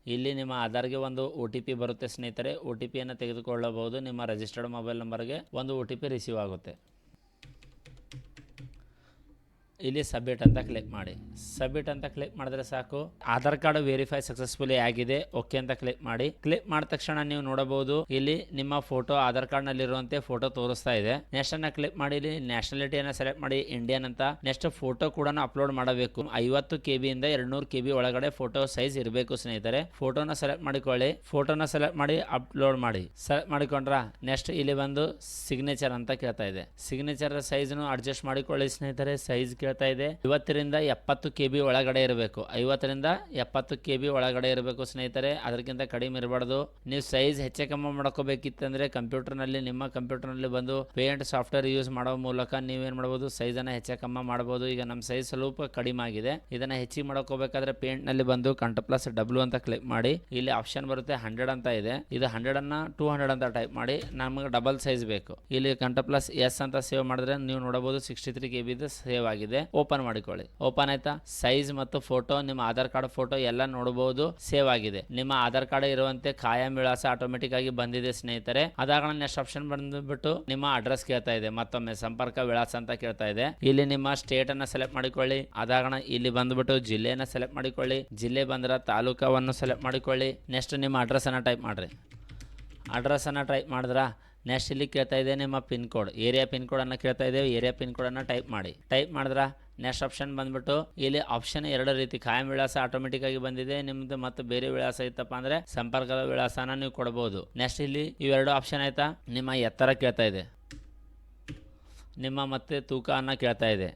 ಇಲ್ಲಿ ನಿಮ್ಮ ಆಧಾರ್ಗೆ ಒಂದು OTP ಬರುತ್ತೆ ಸ್ನೇಹಿತರೆ, OTPಯನ್ನು ತೆಗೆದುಕೊಳ್ಳಬಹುದು. ನಿಮ್ಮ ರಿಜಿಸ್ಟರ್ಡ್ ಮೊಬೈಲ್ ನಂಬರ್ಗೆ ಒಂದು OTP ರಿಸೀವ್ ಆಗುತ್ತೆ. ಇಲ್ಲಿ ಸಬ್ಮಿಟ್ ಅಂತ ಕ್ಲಿಕ್ ಮಾಡಿ. ಸಬ್ಮಿಟ್ ಅಂತ ಕ್ಲಿಕ್ ಮಾಡಿದ್ರೆ ಸಾಕು, ಆಧಾರ್ ಕಾರ್ಡ್ ವೆರಿಫೈ ಸಕ್ಸಸ್ಫುಲಿ ಆಗಿದೆ, ಓಕೆ ಅಂತ ಕ್ಲಿಕ್ ಮಾಡಿ. ಕ್ಲಿಕ್ ಮಾಡಿದ ತಕ್ಷಣ ನೀವು ನೋಡಬಹುದು ಇಲ್ಲಿ ನಿಮ್ಮ ಫೋಟೋ ಆಧಾರ್ ಕಾರ್ಡ್ ನಲ್ಲಿ ಇರುವಂತೆ ಫೋಟೋ ತೋರಿಸ್ತಾ ಇದೆ. ನೆಕ್ಸ್ಟ್ ಅನ್ನ ಕ್ಲಿಕ್ ಮಾಡಿ, ಇಲ್ಲಿ ನ್ಯಾಷನಾಲಿಟಿಯನ್ನು ಸೆಲೆಕ್ಟ್ ಮಾಡಿ ಇಂಡಿಯನ್ ಅಂತ. ನೆಕ್ಸ್ಟ್ ಫೋಟೋ ಕೂಡ ಅಪ್ಲೋಡ್ ಮಾಡಬೇಕು. 50 KB ಇಂದ 200 KB ಒಳಗಡೆ ಫೋಟೋ ಸೈಜ್ ಇರಬೇಕು ಸ್ನೇಹಿತರೆ. ಫೋಟೋನ ಸೆಲೆಕ್ಟ್ ಮಾಡಿಕೊಳ್ಳಿ, ಫೋಟೋನ ಸೆಲೆಕ್ಟ್ ಮಾಡಿ ಅಪ್ಲೋಡ್ ಮಾಡಿ. ಸೆಲೆಕ್ಟ್ ಮಾಡಿಕೊಂಡ್ರ ನೆಕ್ಸ್ಟ್ ಇಲ್ಲಿ ಬಂದು ಸಿಗ್ನೇಚರ್ ಅಂತ ಕೇಳ್ತಾ ಇದೆ. ಸಿಗ್ನೇಚರ್ ಸೈಜ್ ಅಡ್ಜಸ್ಟ್ ಮಾಡಿಕೊಳ್ಳಿ ಸ್ನೇಹಿತರೆ. ಸೈಜ್ ಕೇಳ್ತಾ ಇದೆ 50ರಿಂದ 70 KB ಒಳಗಡೆ ಇರಬೇಕು. 50ರಿಂದ 70 KB ಒಳಗಡೆ ಇರಬೇಕು ಸ್ನೇಹಿತರೆ, ಅದಕ್ಕಿಂತ ಕಡಿಮೆ ಇರಬಾರ್ದು. ನೀವು ಸೈಜ್ ಹೆಚ್ಚೆ ಕಮ್ಮಿ ಮಾಡ್ಕೋಬೇಕಿತ್ತಂದ್ರೆ ಕಂಪ್ಯೂಟರ್ನಲ್ಲಿ, ನಿಮ್ಮ ಕಂಪ್ಯೂಟರ್ನಲ್ಲಿ ಬಂದು ಪೇಂಟ್ ಸಾಫ್ಟ್ವೇರ್ ಯೂಸ್ ಮಾಡೋ ಮೂಲಕ ನೀವೇನು ಮಾಡ್ಬೋದು, ಸೈಜನ್ನು ಹೆಚ್ಚೆ ಕಮ್ಮಿ ಮಾಡ್ಬೋದು. ಈಗ ನಮ್ಮ ಸೈಜ್ ಸ್ವಲ್ಪ ಕಡಿಮೆ ಆಗಿದೆ, ಇದನ್ನ ಹೆಚ್ಚಿಗೆ ಮಾಡ್ಕೋಬೇಕಾದ್ರೆ ಪೇಂಟ್ನಲ್ಲಿ ಬಂದು Ctrl+W ಅಂತ ಕ್ಲಿಕ್ ಮಾಡಿ. ಇಲ್ಲಿ ಆಪ್ಷನ್ ಬರುತ್ತೆ 100 ಅಂತ ಇದೆ, ಇದು 100ಅನ್ನ 200 ಅಂತ ಟೈಪ್ ಮಾಡಿ. ನಮಗೆ ಡಬಲ್ ಸೈಜ್ ಬೇಕು. ಇಲ್ಲಿ Ctrl+S ಅಂತ ಸೇವ್ ಮಾಡಿದ್ರೆ ನೀವು ನೋಡಬಹುದು 63 KB ಸೇವ್ ಆಗಿದೆ. ಓಪನ್ ಮಾಡಿಕೊಳ್ಳಿ. ಓಪನ್ ಆಯ್ತಾ? ಸೈಜ್ ಮತ್ತು ಫೋಟೋ, ನಿಮ್ಮ ಆಧಾರ್ ಕಾರ್ಡ್ ಫೋಟೋ ಎಲ್ಲ ನೋಡಬಹುದು, ಸೇವ್ ಆಗಿದೆ. ನಿಮ್ಮ ಆಧಾರ್ ಕಾರ್ಡ್ ಇರುವಂತೆ ಕಾಯಂ ವಿಳಾಸ ಆಟೋಮೆಟಿಕ್ ಆಗಿ ಬಂದಿದೆ ಸ್ನೇಹಿತರೆ. ಅದಾಗಣ ನೆಕ್ಸ್ಟ್ ಆಪ್ಷನ್ ಬಂದ್ಬಿಟ್ಟು ನಿಮ್ಮ ಅಡ್ರೆಸ್ ಕೇಳ್ತಾ ಇದೆ, ಮತ್ತೊಮ್ಮೆ ಸಂಪರ್ಕ ವಿಳಾಸ ಅಂತ ಕೇಳ್ತಾ ಇದೆ. ಇಲ್ಲಿ ನಿಮ್ಮ ಸ್ಟೇಟ್ ಅನ್ನ ಸೆಲೆಕ್ಟ್ ಮಾಡಿಕೊಳ್ಳಿ. ಅದಾಗಣ ಇಲ್ಲಿ ಬಂದ್ಬಿಟ್ಟು ಜಿಲ್ಲೆಯನ್ನ ಸೆಲೆಕ್ಟ್ ಮಾಡಿಕೊಳ್ಳಿ. ಜಿಲ್ಲೆ ಬಂದ್ರೆ ತಾಲೂಕವನ್ನು ಸೆಲೆಕ್ಟ್ ಮಾಡಿಕೊಳ್ಳಿ. ನೆಕ್ಸ್ಟ್ ನಿಮ್ಮ ಅಡ್ರೆಸ್ ಅನ್ನ ಟೈಪ್ ಮಾಡ್ರಿ. ಅಡ್ರೆಸ್ ಅನ್ನ ಟೈಪ್ ಮಾಡಿದ್ರ ನೆಕ್ಸ್ಟ್ ಇಲ್ಲಿ ಕೇಳ್ತಾ ಇದೆ ನಿಮ್ಮ pin code, area pin code ಅನ್ನ ಕೇಳ್ತಾ ಇದೆ. ಏರಿಯಾ ಪಿನ್ ಕೋಡ್ ಅನ್ನ ಟೈಪ್ ಮಾಡಿ. ಟೈಪ್ ಮಾಡಿದ್ರ ನೆಕ್ಸ್ಟ್ ಆಪ್ಷನ್ ಬಂದ್ಬಿಟ್ಟು ಇಲ್ಲಿ ಆಪ್ಷನ್ ಎರಡು ರೀತಿ, ಕಾಯಂ ವಿಳಾಸ ಆಟೋಮೆಟಿಕ್ ಆಗಿ ಬಂದಿದೆ, ನಿಮ್ದು ಮತ್ತು ಬೇರೆ ವಿಳಾಸ ಇತ್ತಪ್ಪ ಅಂದ್ರೆ ಸಂಪರ್ಕದ ವಿಳಾಸನ ನೀವು ಕೊಡಬಹುದು. ನೆಕ್ಸ್ಟ್ ಇಲ್ಲಿ ಇವೆರಡು ಆಪ್ಷನ್ ಆಯ್ತಾ. ನಿಮ್ಮ ಎತ್ತರ ಕೇಳ್ತಾ ಇದೆ, ನಿಮ್ಮ ಮತ್ತೆ ತೂಕ ಅನ್ನ ಕೇಳ್ತಾ ಇದೆ.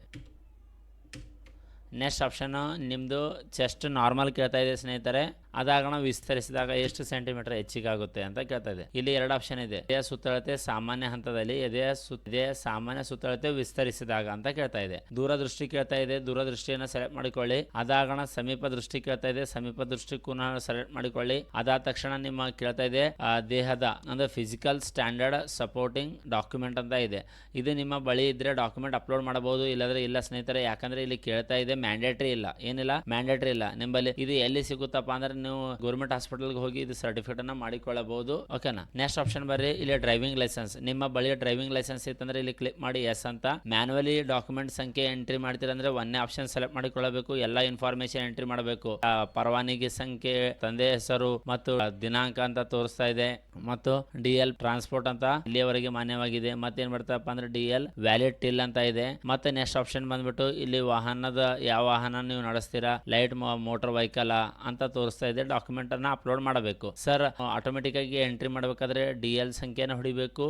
ನೆಕ್ಸ್ಟ್ ಆಪ್ಷನ್ ನಿಮ್ಮದು ಚೆಸ್ಟ್ ನಾರ್ಮಲ್ ಕೇಳ್ತಾ ಇದೆ ಸ್ನೇಹಿತರೆ. ಅದಾಗಣ ವಿಸ್ತರಿಸಿದಾಗ ಎಷ್ಟು ಸೆಂಟಿಮೀಟರ್ ಹೆಚ್ಚಿಗೆ ಆಗುತ್ತೆ ಅಂತ ಕೇಳ್ತಾ ಇದೆ. ಇಲ್ಲಿ 2 ಆಪ್ಷನ್ ಇದೆ. ಎದೆಯ ಸುತ್ತಳತೆ ಸಾಮಾನ್ಯ ಹಂತದಲ್ಲಿ, ಎದೆಯ ಸಾಮಾನ್ಯ ಸುತ್ತಳತೆ ವಿಸ್ತರಿಸಿದಾಗ ಅಂತ ಕೇಳ್ತಾ ಇದೆ. ದೂರದೃಷ್ಟಿ ಕೇಳ್ತಾ ಇದೆ, ದೂರದೃಷ್ಟಿಯನ್ನು ಸೆಲೆಕ್ಟ್ ಮಾಡಿಕೊಳ್ಳಿ. ಅದಾಗಣ ಸಮೀಪ ದೃಷ್ಟಿ ಕೇಳ್ತಾ ಇದೆ, ಸಮೀಪ ದೃಷ್ಟಿ ಸೆಲೆಕ್ಟ್ ಮಾಡಿಕೊಳ್ಳಿ. ಅದಾದ ತಕ್ಷಣ ನಿಮ್ಮ ಕೇಳ್ತಾ ಇದೆ ದೇಹದ ಅಂದ್ರೆ ಫಿಸಿಕಲ್ ಸ್ಟ್ಯಾಂಡರ್ಡ್ ಸಪೋರ್ಟಿಂಗ್ ಡಾಕ್ಯುಮೆಂಟ್ ಅಂತ ಇದೆ. ಇದು ನಿಮ್ಮ ಬಳಿ ಇದ್ರೆ ಡಾಕ್ಯುಮೆಂಟ್ ಅಪ್ಲೋಡ್ ಮಾಡಬಹುದು, ಇಲ್ಲದ್ರೆ ಇಲ್ಲ ಸ್ನೇಹಿತರೆ. ಯಾಕಂದ್ರೆ ಇಲ್ಲಿ ಕೇಳ್ತಾ ಇದೆ ಮ್ಯಾಂಡೇಟರಿ ಇಲ್ಲ, ಏನಿಲ್ಲ ಮ್ಯಾಂಡೇಟರಿ ಇಲ್ಲ. ನಿಮ್ಮಲ್ಲಿ ಇದು ಎಲ್ಲಿ ಸಿಗುತ್ತಪ್ಪ ಅಂದ್ರೆ ನೀವು ಗೌರ್ಮೆಂಟ್ ಹಾಸ್ಪಿಟಲ್ಗೆ ಹೋಗಿ ಇದು ಸರ್ಟಿಫಿಕೇಟ್ ಅನ್ನ ಮಾಡಿಕೊಳ್ಳಬಹುದು. ಓಕೆನಾ. ನೆಕ್ಸ್ಟ್ ಆಪ್ಷನ್ ಬರ್ರಿ, ಇಲ್ಲಿ ಡ್ರೈವಿಂಗ್ ಲೈಸೆನ್ಸ್. ನಿಮ್ಮ ಬಳಿ ಡ್ರೈವಿಂಗ್ ಲೈಸೆನ್ಸ್ ಇತ್ತಂದ್ರೆ ಇಲ್ಲಿ ಕ್ಲಿಕ್ ಮಾಡಿ ಎಸ್ ಅಂತ. ಮ್ಯಾನ್ಯುವಲಿ ಡಾಕ್ಯುಮೆಂಟ್ ಸಂಖ್ಯೆ ಎಂಟ್ರಿ ಮಾಡ್ತೀರಂದ್ರೆ ಒಂದೇ ಆಪ್ಷನ್ ಸೆಲೆಕ್ಟ್ ಮಾಡಿಕೊಳ್ಳಬೇಕು. ಎಲ್ಲ ಇನ್ಫಾರ್ಮೇಶನ್ ಎಂಟ್ರಿ ಮಾಡಬೇಕು. ಪರವಾನಗಿ ಸಂಖ್ಯೆ, ತಂದೆ ಹೆಸರು ಮತ್ತು ದಿನಾಂಕ ಅಂತ ತೋರಿಸ್ತಾ ಇದೆ. ಮತ್ತು DL ಟ್ರಾನ್ಸ್ಪೋರ್ಟ್ ಅಂತ ಇಲ್ಲಿಯವರೆಗೆ ಮಾನ್ಯವಾಗಿದೆ. ಮತ್ತೇನ್ ಬರ್ತಪ್ಪ ಅಂದ್ರೆ DL ವ್ಯಾಲಿಡ್ ಟಿಲ್ ಅಂತ ಇದೆ. ಮತ್ತೆ ನೆಕ್ಸ್ಟ್ ಆಪ್ಷನ್ ಬಂದ್ಬಿಟ್ಟು ಇಲ್ಲಿ ವಾಹನದ ಯಾವ ವಾಹನ ನೀವು ನಡೆಸ್ತೀರಾ, ಲೈಟ್ ಮೋಟರ್ ವೆಹಿಕಲ್ ಅಂತ ತೋರಿಸ್ತಾ ಇದೆ. ಡಾಕ್ಯುಮೆಂಟ್ ಅನ್ನ ಅಪ್ಲೋಡ್ ಮಾಡಬೇಕು. ಸರ್ ಆಟೋಮೆಟಿಕ್ ಆಗಿ ಎಂಟ್ರಿ ಮಾಡಬೇಕಾದ್ರೆ DL ಸಂಖ್ಯೆನ ಹೊಡಿಬೇಕು,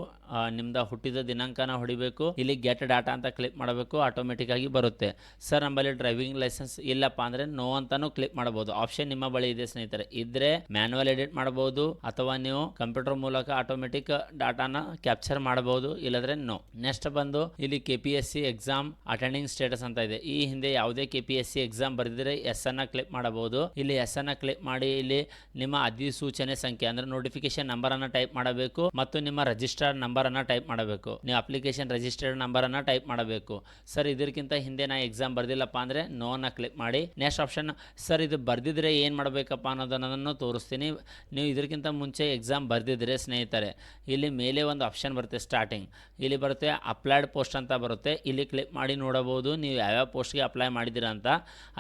ನಿಮ್ದ ಹುಟ್ಟಿದ ದಿನಾಂಕನ ಹೊಡಿಬೇಕು. ಇಲ್ಲಿ ಗೆಟ್ ಡಾಟಾ ಅಂತ ಕ್ಲಿಕ್ ಮಾಡಬೇಕು, ಆಟೋಮೆಟಿಕ್ ಆಗಿ ಬರುತ್ತೆ. ಸರ್ ನಮ್ಮಲ್ಲಿ ಡ್ರೈವಿಂಗ್ ಲೈಸೆನ್ಸ್ ಇಲ್ಲಪ್ಪ ಅಂದ್ರೆ ನೋ ಅಂತಾನು ಕ್ಲಿಕ್ ಮಾಡಬಹುದು. ಆಪ್ಷನ್ ನಿಮ್ಮ ಬಳಿ ಇದೆ ಸ್ನೇಹಿತರೆ. ಇದ್ರೆ ಮ್ಯಾನ್ಯುವಲ್ ಎಡಿಟ್ ಮಾಡಬಹುದು, ಅಥವಾ ನೀವು ಕಂಪ್ಯೂಟರ್ ಮೂಲಕ ಆಟೋಮೆಟಿಕ್ ಡಾಟಾನ ಕ್ಯಾಪ್ಚರ್ ಮಾಡಬಹುದು, ಇಲ್ಲದ್ರೆ ನೋ. ನೆಕ್ಸ್ಟ್ ಬಂದು ಇಲ್ಲಿ KPSC ಎಕ್ಸಾಮ್ ಅಟೆಂಡಿಂಗ್ ಸ್ಟೇಟಸ್ ಅಂತ ಇದೆ. ಈ ಹಿಂದೆ ಯಾವುದೇ KPSC ಎಕ್ಸಾಮ್ ಬರೆದಿದ್ರೆ ಎಸ್ ಅನ್ನ ಕ್ಲಿಕ್ ಮಾಡಬಹುದು. ಇಲ್ಲಿ ಎಸ್ ಅನ್ನ ಕ್ಲಿಕ್ ಮಾಡಿ ಇಲ್ಲಿ ನಿಮ್ಮ ಅಧಿಸೂಚನೆ ಸಂಖ್ಯೆ ಅಂದ್ರೆ ನೋಟಿಫಿಕೇಶನ್ ನಂಬರ್ ಅನ್ನ ಟೈಪ್ ಮಾಡಬೇಕು, ಮತ್ತು ನಿಮ್ಮ ರಿಜಿಸ್ಟರ್ಡ್ ನಂಬರ್ ಅನ್ನ ಟೈಪ್ ಮಾಡಬೇಕು. ನೀವು ಅಪ್ಲಿಕೇಶನ್ ರಿಜಿಸ್ಟರ್ಡ್ ನಂಬರ್ ಅನ್ನ ಟೈಪ್ ಮಾಡಬೇಕು. ಸರ್ ಇದಕ್ಕಿಂತ ಹಿಂದೆ ನಾ ಎಕ್ಸಾಮ್ ಬರ್ದಿಲ್ಲಪ್ಪ ಅಂದ್ರೆ ನೋ ಅನ್ನ ಕ್ಲಿಕ್ ಮಾಡಿ. ನೆಕ್ಸ್ಟ್ ಆಪ್ಷನ್, ಸರ್ ಇದು ಬರ್ದಿದ್ರೆ ಏನ್ ಮಾಡಬೇಕಪ್ಪ ಅನ್ನೋದನ್ನು ತೋರಿಸ್ತೀನಿ. ನೀವು ಇದಕ್ಕಿಂತ ಮುಂಚೆ ಎಕ್ಸಾಮ್ ಬರ್ದಿದ್ರೆ ಸ್ನೇಹಿತರೆ, ಇಲ್ಲಿ ಮೇಲೆ ಒಂದು ಆಪ್ಷನ್ ಬರುತ್ತೆ ಸ್ಟಾರ್ಟಿಂಗ್, ಇಲ್ಲಿ ಬರುತ್ತೆ ಅಪ್ಲೈಡ್ ಪೋಸ್ಟ್ ಅಂತ ಬರುತ್ತೆ. ಇಲ್ಲಿ ಕ್ಲಿಕ್ ಮಾಡಿ ನೋಡಬಹುದು ನೀವು ಯಾವ್ಯಾವ ಪೋಸ್ಟ್ಗೆ ಅಪ್ಲೈ ಮಾಡಿದ್ದೀರಾ ಅಂತ.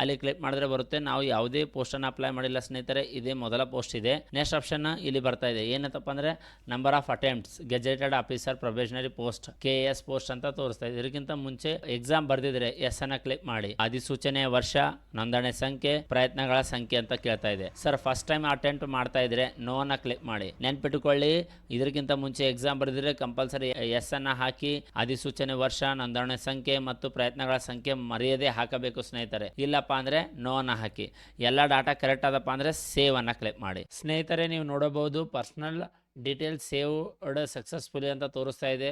ಅಲ್ಲಿ ಕ್ಲಿಕ್ ಮಾಡಿದ್ರೆ ಬರುತ್ತೆ. ನಾವು ಯಾವುದೇ ಪೋಸ್ಟನ್ನು ಅಪ್ಲೈ ಮಾಡಿಲ್ಲ ಸ್ನೇಹಿತರೆ, ಇದೇ ಮೊದಲ ಪೋಸ್ಟ್ ಇದೆ. ನೆಕ್ಸ್ಟ್ ಆಪ್ಷನ್ ಇಲ್ಲಿ ಬರ್ತಾ ಇದೆ, ಏನಂತಪ್ಪ ಅಂದ್ರೆ number of attempts gazetted officer probationary post KS post ಅಂತ ತೋರಿಸ್ತಾ ಇದೆ. ಇದಕ್ಕಿಂತ ಮುಂಚೆ ಎಕ್ಸಾಮ್ ಬರ್ದಿದ್ರೆ ಎಸ್ ಅನ್ನ ಕ್ಲಿಕ್ ಮಾಡಿ. ಅಧಿಸೂಚನೆಯ ವರ್ಷ, ನೋಂದಣಿ ಸಂಖ್ಯೆ, ಪ್ರಯತ್ನಗಳ ಸಂಖ್ಯೆ ಅಂತ ಕೇಳ್ತಾ ಇದೆ. ಸರ್ ಫಸ್ಟ್ ಟೈಮ್ ಅಟೆಂಪ್ಟ್ ಮಾಡ್ತಾ ಇದ್ರೆ ನೋ ಅನ್ನ ಕ್ಲಿಕ್ ಮಾಡಿ. ನೆನ್ಪಿಟ್ಟುಕೊಳ್ಳಿ, ಇದಕ್ಕಿಂತ ಮುಂಚೆ ಎಕ್ಸಾಮ್ ಬರೆದಿದ್ರೆ ಕಂಪಲ್ಸರಿ ಎಸ್ ಅನ್ನ ಹಾಕಿ. ಅಧಿಸೂಚನೆ ವರ್ಷ, ನೋಂದಣಿ ಸಂಖ್ಯೆ ಮತ್ತು ಪ್ರಯತ್ನಗಳ ಸಂಖ್ಯೆ ಮರೆಯದೇ ಹಾಕಬೇಕು ಸ್ನೇಹಿತರೆ. ಇಲ್ಲಪ್ಪ ಅಂದ್ರೆ ನೋ ಅನ್ನ ಹಾಕಿ. ಎಲ್ಲ ಡಾಟಾ ಕರೆಕ್ಟ್ ಆದಪ್ಪ ಅಂದ್ರೆ ಸೇವ್ ಅನ್ನ ಕ್ಲಿಕ್ ಮಾಡಿ. ಸ್ನೇಹಿತರೆ ನೀವು ನೋಡಬಹುದು ಪರ್ಸನಲ್ ಡೀಟೇಲ್ಸ್ ಸೇವ್ಡ್ ಸಕ್ಸಸ್ಫುಲಿ ಅಂತ ತೋರಿಸ್ತಾ ಇದೆ.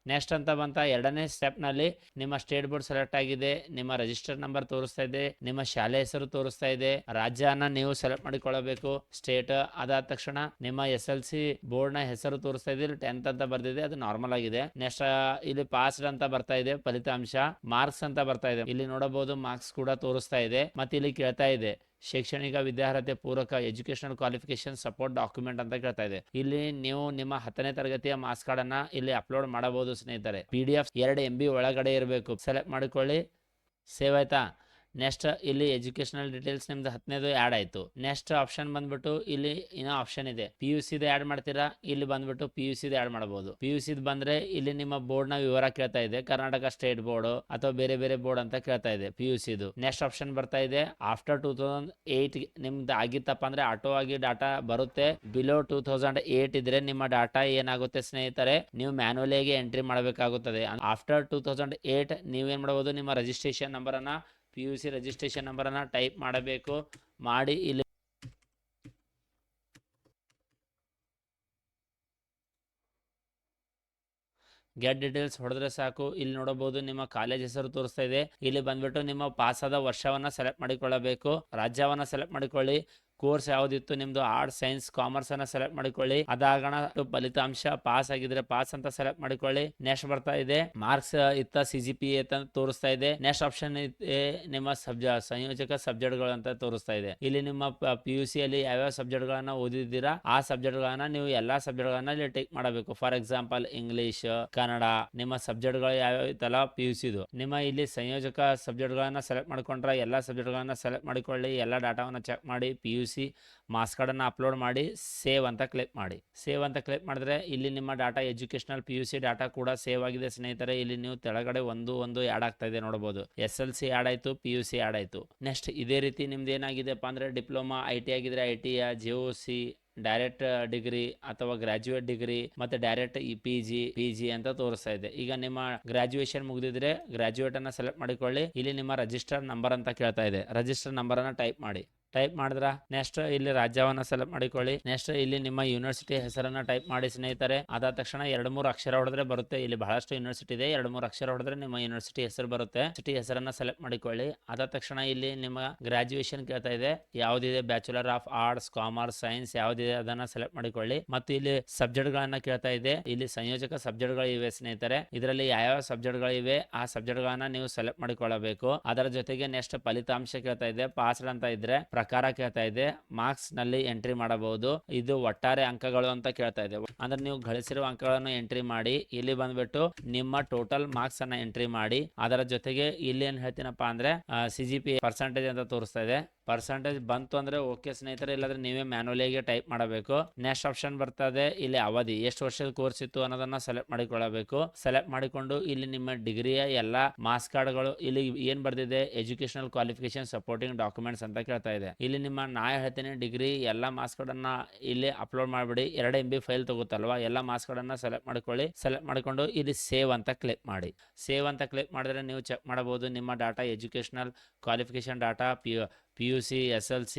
ನೆಕ್ಸ್ಟ್ ಅಂತ ಬಂತ ಎರಡನೇ ಸ್ಟೆಪ್ನಲ್ಲಿ ನಿಮ್ಮ ಸ್ಟೇಟ್ ಬೋರ್ಡ್ ಸೆಲೆಕ್ಟ್ ಆಗಿದೆ, ನಿಮ್ಮ ರಿಜಿಸ್ಟರ್ ನಂಬರ್ ತೋರಿಸ್ತಾ ಇದೆ, ನಿಮ್ಮ ಶಾಲೆ ಹೆಸರು ತೋರಿಸ್ತಾ ಇದೆ, ರಾಜ್ಯನ ನೀವು ಸೆಲೆಕ್ಟ್ ಮಾಡಿಕೊಳ್ಳಬೇಕು, ಸ್ಟೇಟ್. ಅದಾದ ತಕ್ಷಣ ನಿಮ್ಮ SLC ಬೋರ್ಡ್ ನ ಹೆಸರು ತೋರಿಸ್ತಾ ಇದೆ. 10th ಅಂತ ಬರ್ದಿದೆ, ಅದು ನಾರ್ಮಲ್ ಆಗಿದೆ. ನೆಕ್ಸ್ಟ್ ಇಲ್ಲಿ ಪಾಸ್ಡ್ ಅಂತ ಬರ್ತಾ ಇದೆ ಫಲಿತಾಂಶ. ಮಾರ್ಕ್ಸ್ ಅಂತ ಬರ್ತಾ ಇದೆ, ಇಲ್ಲಿ ನೋಡಬಹುದು ಮಾರ್ಕ್ಸ್ ಕೂಡ ತೋರಿಸ್ತಾ ಇದೆ. ಮತ್ತೆ ಇಲ್ಲಿ ಕೇಳ್ತಾ ಇದೆ ಶೈಕ್ಷಣಿಕ ವಿದ್ಯಾರ್ಹತೆ ಪೂರಕ ಎಜುಕೇಶನಲ್ ಕ್ವಾಲಿಫಿಕೇಶನ್ ಸಪೋರ್ಟ್ ಡಾಕ್ಯುಮೆಂಟ್ ಅಂತ ಕೇಳ್ತಾ ಇದೆ. ಇಲ್ಲಿ ನೀವು ನಿಮ್ಮ 10ನೇ ತರಗತಿಯ ಮಾರ್ಕ್ಸ್ ಕಾರ್ಡ್ ಅನ್ನ ಇಲ್ಲಿ ಅಪ್ಲೋಡ್ ಮಾಡಬಹುದು ಸ್ನೇಹಿತರೆ. PDF 2 MB ಒಳಗಡೆ ಇರಬೇಕು. ಸೆಲೆಕ್ಟ್ ಮಾಡಿಕೊಳ್ಳಿ, ಸೇವ್ ಆಯ್ತಾ. ನೆಕ್ಸ್ಟ್ ಇಲ್ಲಿ ಎಜುಕೇಶನಲ್ ಡೀಟೇಲ್ಸ್ ನಿಮ್ದು 10ನೇದು ಆ್ಯಡ್ ಆಯಿತು. ನೆಕ್ಸ್ಟ್ ಆಪ್ಷನ್ ಬಂದ್ಬಿಟ್ಟು ಇಲ್ಲಿ ಇನ್ನೂ ಆಪ್ಷನ್ ಇದೆ, PUCದು ಆ್ಯಡ್ ಮಾಡ್ತೀರಾ. ಇಲ್ಲಿ ಬಂದ್ಬಿಟ್ಟು PUCದು ಆ್ಯಡ್ ಮಾಡಬಹುದು. PUCದು ಬಂದ್ರೆ ಇಲ್ಲಿ ನಿಮ್ಮ ಬೋರ್ಡ್ನ ವಿವರ ಕೇಳ್ತಾ ಇದೆ, ಕರ್ನಾಟಕ ಸ್ಟೇಟ್ ಬೋರ್ಡ್ ಅಥವಾ ಬೇರೆ ಬೇರೆ ಬೋರ್ಡ್ ಅಂತ ಕೇಳ್ತಾ ಇದೆ PUCದು. ನೆಕ್ಸ್ಟ್ ಆಪ್ಷನ್ ಬರ್ತಾ ಇದೆ ಆಫ್ಟರ್ 2008 ನಿಮ್ದು ಆಗಿತ್ತಪ್ಪ ಅಂದ್ರೆ ಆಟೋ ಆಗಿ ಡಾಟಾ ಬರುತ್ತೆ. ಬಿಲೋ 2008 ಇದ್ರೆ ನಿಮ್ಮ ಡಾಟಾ ಏನಾಗುತ್ತೆ ಸ್ನೇಹಿತರೆ, ನೀವು ಮ್ಯಾನ್ಯುವಲಿಯಾಗಿ ಎಂಟ್ರಿ ಮಾಡಬೇಕಾಗುತ್ತದೆ. ಆಫ್ಟರ್ 2008 ನೀವೇನ್ ಮಾಡಬಹುದು, ನಿಮ್ಮ ರಿಜಿಸ್ಟ್ರೇಷನ್ ನಂಬರ್ ಅನ್ನ PUC ರಿಜಿಸ್ಟ್ರೇಷನ್ ನಂಬರ್ ಅನ್ನ ಟೈಪ್ ಮಾಡಬೇಕು. ಮಾಡಿ ಇಲ್ಲಿ ಗೆಟ್ ಡೀಟೇಲ್ಸ್ ಹೊಡೆದ್ರೆ ಸಾಕು. ಇಲ್ಲಿ ನೋಡಬಹುದು ನಿಮ್ಮ ಕಾಲೇಜ್ ಹೆಸರು ತೋರಿಸ್ತಾ ಇದೆ. ಇಲ್ಲಿ ಬಂದ್ಬಿಟ್ಟು ನಿಮ್ಮ ಪಾಸ್ ಆದ ವರ್ಷವನ್ನ ಸೆಲೆಕ್ಟ್ ಮಾಡಿಕೊಳ್ಳಬೇಕು, ರಾಜ್ಯವನ್ನ ಸೆಲೆಕ್ಟ್ ಮಾಡಿಕೊಳ್ಳಿ, ಕೋರ್ಸ್ ಯಾವ್ದಿತ್ತು ನಿಮ್ದು ಆರ್ಟ್ಸ್ ಸೈನ್ಸ್ ಕಾಮರ್ಸ್ ಅನ್ನ ಸೆಲೆಕ್ಟ್ ಮಾಡಿಕೊಳ್ಳಿ. ಅದಾಗಣ ಫಲಿತಾಂಶ ಪಾಸ್ ಆಗಿದ್ರೆ ಪಾಸ್ ಅಂತ ಸೆಲೆಕ್ಟ್ ಮಾಡಿಕೊಳ್ಳಿ. ನೆಕ್ಸ್ಟ್ ಬರ್ತಾ ಇದೆ ಮಾರ್ಕ್ಸ್ ಇತ್ತ CGPA ಅಂತ ತೋರಿಸ್ತಾ ಇದೆ. ನೆಕ್ಸ್ಟ್ ಆಪ್ಷನ್ ನಿಮ್ಮ ಸಂಯೋಜಕ ಸಬ್ಜೆಕ್ಟ್ ಗಳು ಅಂತ ತೋರಿಸ್ತಾ ಇದೆ. ಇಲ್ಲಿ ನಿಮ್ಮ PUC ಅಲ್ಲಿ ಯಾವ್ಯಾವ ಸಬ್ಜೆಕ್ಟ್ ಗಳನ್ನ ಓದಿದ್ದೀರಾ ಆ ಸಬ್ಜೆಕ್ಟ್ ಗಳನ್ನ ನೀವು ಎಲ್ಲಾ ಸಬ್ಜೆಕ್ಟ್ ಗಳನ್ನ ಇಲ್ಲಿ ಟೇಕ್ ಮಾಡಬೇಕು. ಫಾರ್ ಎಕ್ಸಾಂಪಲ್ ಇಂಗ್ಲಿಷ್, ಕನ್ನಡ, ನಿಮ್ಮ ಸಬ್ಜೆಕ್ಟ್ ಗಳು ಯಾವ್ಯಾವ ಇತ್ತಲ್ಲ PUCದು. ನಿಮ್ಮ ಇಲ್ಲಿ ಸಂಯೋಜಕ ಸಬ್ಜೆಕ್ಟ್ ಗಳನ್ನ ಸೆಲೆಕ್ಟ್ ಮಾಡ್ಕೊಂಡ್ರೆ ಎಲ್ಲಾ ಸಬ್ಜೆಕ್ಟ್ ಗಳನ್ನ ಸೆಲೆಕ್ಟ್ ಮಾಡಿಕೊಳ್ಳಿ. ಎಲ್ಲಾ ಡಾಟಾವನ್ನ ಚೆಕ್ ಮಾಡಿ PUC ಮಾರ್ಕ್ಸ್ ಕಾರ್ಡ್ ಅನ್ನು ಅಪ್ಲೋಡ್ ಮಾಡಿ ಸೇವ್ ಅಂತ ಕ್ಲಿಕ್ ಮಾಡಿ. ಸೇವ್ ಅಂತ ಕ್ಲಿಕ್ ಮಾಡಿದ್ರೆ ಇಲ್ಲಿ ನಿಮ್ಮ ಡಾಟಾ ಎಜುಕೇಶನಲ್ PUC ಡಾಟಾ ಕೂಡ ಸೇವ್ ಆಗಿದೆ ಸ್ನೇಹಿತರೆ. ಇಲ್ಲಿ ನೀವು ತೆಳಗಡೆ ಒಂದು ಆಡ್ ಆಗ್ತಾ ಇದೆ ನೋಡಬಹುದು. SLC ಆಡ್ ಆಯ್ತು, PUC ಆಡ್ ಆಯ್ತು. ನೆಕ್ಸ್ಟ್ ಇದೇ ರೀತಿ ನಿಮ್ದು ಏನಾಗಿದೆಪ್ಪ ಅಂದ್ರೆ ಡಿಪ್ಲೊಮಾ, IT ಆಗಿದ್ರೆ IT, JOC, ಡೈರೆಕ್ಟ್ ಡಿಗ್ರಿ ಅಥವಾ ಗ್ರಾಜುಯೇಟ್ ಡಿಗ್ರಿ, ಮತ್ತೆ ಡೈರೆಕ್ಟ್ PG ಅಂತ ತೋರಿಸ್ತಾ ಇದೆ. ಈಗ ನಿಮ್ಮ ಗ್ರಾಜುಯೇಷನ್ ಮುಗಿದಿದ್ರೆ ಗ್ರಾಜುಯೇಟ್ ಅನ್ನ ಸೆಲೆಕ್ಟ್ ಮಾಡಿಕೊಳ್ಳಿ. ಇಲ್ಲಿ ನಿಮ್ಮ ರಿಜಿಸ್ಟರ್ ನಂಬರ್ ಅಂತ ಕೇಳ್ತಾ ಇದೆ, ರಿಜಿಸ್ಟರ್ ನಂಬರ್ ಅನ್ನ ಟೈಪ್ ಮಾಡಿ. ಟೈಪ್ ಮಾಡಿದ್ರ ನೆಕ್ಸ್ಟ್ ಇಲ್ಲಿ ರಾಜ್ಯವನ್ನ ಸೆಲೆಕ್ಟ್ ಮಾಡಿಕೊಳ್ಳಿ. ನೆಕ್ಸ್ಟ್ ಇಲ್ಲಿ ನಿಮ್ಮ ಯೂನಿವರ್ಸಿಟಿ ಹೆಸರನ್ನ ಟೈಪ್ ಮಾಡಿ ಸ್ನೇಹಿತರೆ. ಅದಾದ ತಕ್ಷಣ 2-3 ಅಕ್ಷರ ಹೊಡೆದ್ರೆ ಬರುತ್ತೆ. ಇಲ್ಲಿ ಬಹಳಷ್ಟು ಯೂನಿವರ್ಸಿಟಿ ಇದೆ, 2-3 ಅಕ್ಷರ ಹೊಡೆದ್ರೆ ನಿಮ್ಮ ಯೂನಿವರ್ಸಿಟಿ ಹೆಸರು ಬರುತ್ತೆ. ಯೂನಿವರ್ಸಿಟಿ ಹೆಸರನ್ನ ಸೆಲೆಕ್ಟ್ ಮಾಡಿಕೊಳ್ಳಿ. ಅದಾದ ತಕ್ಷಣ ಇಲ್ಲಿ ನಿಮ್ಮ ಗ್ರಾಜುಯೇಷನ್ ಕೇಳ್ತಾ ಇದೆ, ಯಾವ್ದಿದೆ bachelor of arts, commerce, science ಯಾವ್ದಿದೆ ಅದನ್ನ ಸೆಲೆಕ್ಟ್ ಮಾಡಿಕೊಳ್ಳಿ. ಮತ್ತು ಇಲ್ಲಿ ಸಬ್ಜೆಕ್ಟ್ ಗಳನ್ನ ಕೇಳ್ತಾ ಇದೆ, ಇಲ್ಲಿ ಸಂಯೋಜಕ ಸಬ್ಜೆಕ್ಟ್ ಗಳು ಇವೆ ಸ್ನೇಹಿತರೆ. ಇದರಲ್ಲಿ ಯಾವ ಸಬ್ಜೆಕ್ಟ್ ಗಳಿವೆ ಆ ಸಬ್ಜೆಕ್ಟ್ ಗಳನ್ನ ನೀವು ಸೆಲೆಕ್ಟ್ ಮಾಡಿಕೊಳ್ಳಬೇಕು. ಅದರ ಜೊತೆಗೆ ನೆಕ್ಸ್ಟ್ ಫಲಿತಾಂಶ ಕೇಳ್ತಾ ಇದೆ, ಪಾಸ್ಡ್ ಅಂತ ಇದ್ರೆ ಪ್ರಕಾರ ಕೇಳ್ತಾ ಇದೆ, ಮಾರ್ಕ್ಸ್ ನಲ್ಲಿ ಎಂಟ್ರಿ ಮಾಡಬಹುದು. ಇದು ಒಟ್ಟಾರೆ ಅಂಕಗಳು ಅಂತ ಕೇಳ್ತಾ ಇದೆ, ಅಂದ್ರೆ ನೀವು ಗಳಿಸಿರುವ ಅಂಕಗಳನ್ನು ಎಂಟ್ರಿ ಮಾಡಿ. ಇಲ್ಲಿ ಬಂದ್ಬಿಟ್ಟು ನಿಮ್ಮ ಟೋಟಲ್ ಮಾರ್ಕ್ಸ್ ಅನ್ನ ಎಂಟ್ರಿ ಮಾಡಿ. ಅದರ ಜೊತೆಗೆ ಇಲ್ಲಿ ಏನ್ ಹೇಳ್ತೀನಪ್ಪ ಅಂದ್ರೆ CGPA ಪರ್ಸೆಂಟೇಜ್ ಅಂತ ತೋರಿಸ್ತಾ ಇದೆ. ಪರ್ಸೆಂಟೇಜ್ ಬಂತು ಅಂದ್ರೆ ಓಕೆ ಸ್ನೇಹಿತರೆ, ಇಲ್ಲಾಂದ್ರೆ ನೀವೇ ಮ್ಯಾನುವಲಿಗೆ ಟೈಪ್ ಮಾಡಬೇಕು. ನೆಕ್ಸ್ಟ್ ಆಪ್ಷನ್ ಬರ್ತದೆ, ಇಲ್ಲಿ ಅವಧಿ ಎಷ್ಟು ವರ್ಷದ ಕೋರ್ಸ್ ಇತ್ತು ಅನ್ನೋದನ್ನ ಸೆಲೆಕ್ಟ್ ಮಾಡಿಕೊಳ್ಳಬೇಕು. ಸೆಲೆಕ್ಟ್ ಮಾಡಿಕೊಂಡು ಇಲ್ಲಿ ನಿಮ್ಮ ಡಿಗ್ರಿಯ ಎಲ್ಲಾ ಮಾರ್ಕ್ಸ್ ಕಾರ್ಡ್ಗಳು ಇಲ್ಲಿ ಏನ್ ಬರ್ದಿದೆ, ಎಜುಕೇಶನಲ್ ಕ್ವಾಲಿಫಿಕೇಶನ್ ಸಪೋರ್ಟಿಂಗ್ ಡಾಕ್ಯುಮೆಂಟ್ಸ್ ಅಂತ ಕೇಳ್ತಾ ಇದೆ. ಇಲ್ಲಿ ನಿಮ್ಮ ನಾ ಹೇಳ್ತೀನಿ ಡಿಗ್ರಿ ಎಲ್ಲಾ ಮಾರ್ಕ್ಸ್ ಕಾರ್ಡ್ ಅನ್ನ ಇಲ್ಲಿ ಅಪ್ಲೋಡ್ ಮಾಡಿಬಿಡಿ. 2 MB ಫೈಲ್ ತಗೋತಲ್ವಾ, ಎಲ್ಲಾ ಮಾರ್ಕ್ಸ್ ಕಾರ್ಡ್ ಅನ್ನ ಸೆಲೆಕ್ಟ್ ಮಾಡ್ಕೊಳ್ಳಿ. ಸೆಲೆಕ್ಟ್ ಮಾಡಿಕೊಂಡು ಇಲ್ಲಿ ಸೇವ್ ಅಂತ ಕ್ಲಿಕ್ ಮಾಡಿ. ಸೇವ್ ಅಂತ ಕ್ಲಿಕ್ ಮಾಡಿದ್ರೆ ನೀವು ಚೆಕ್ ಮಾಡಬಹುದು ನಿಮ್ಮ data, educational qualification data, PUC, SLC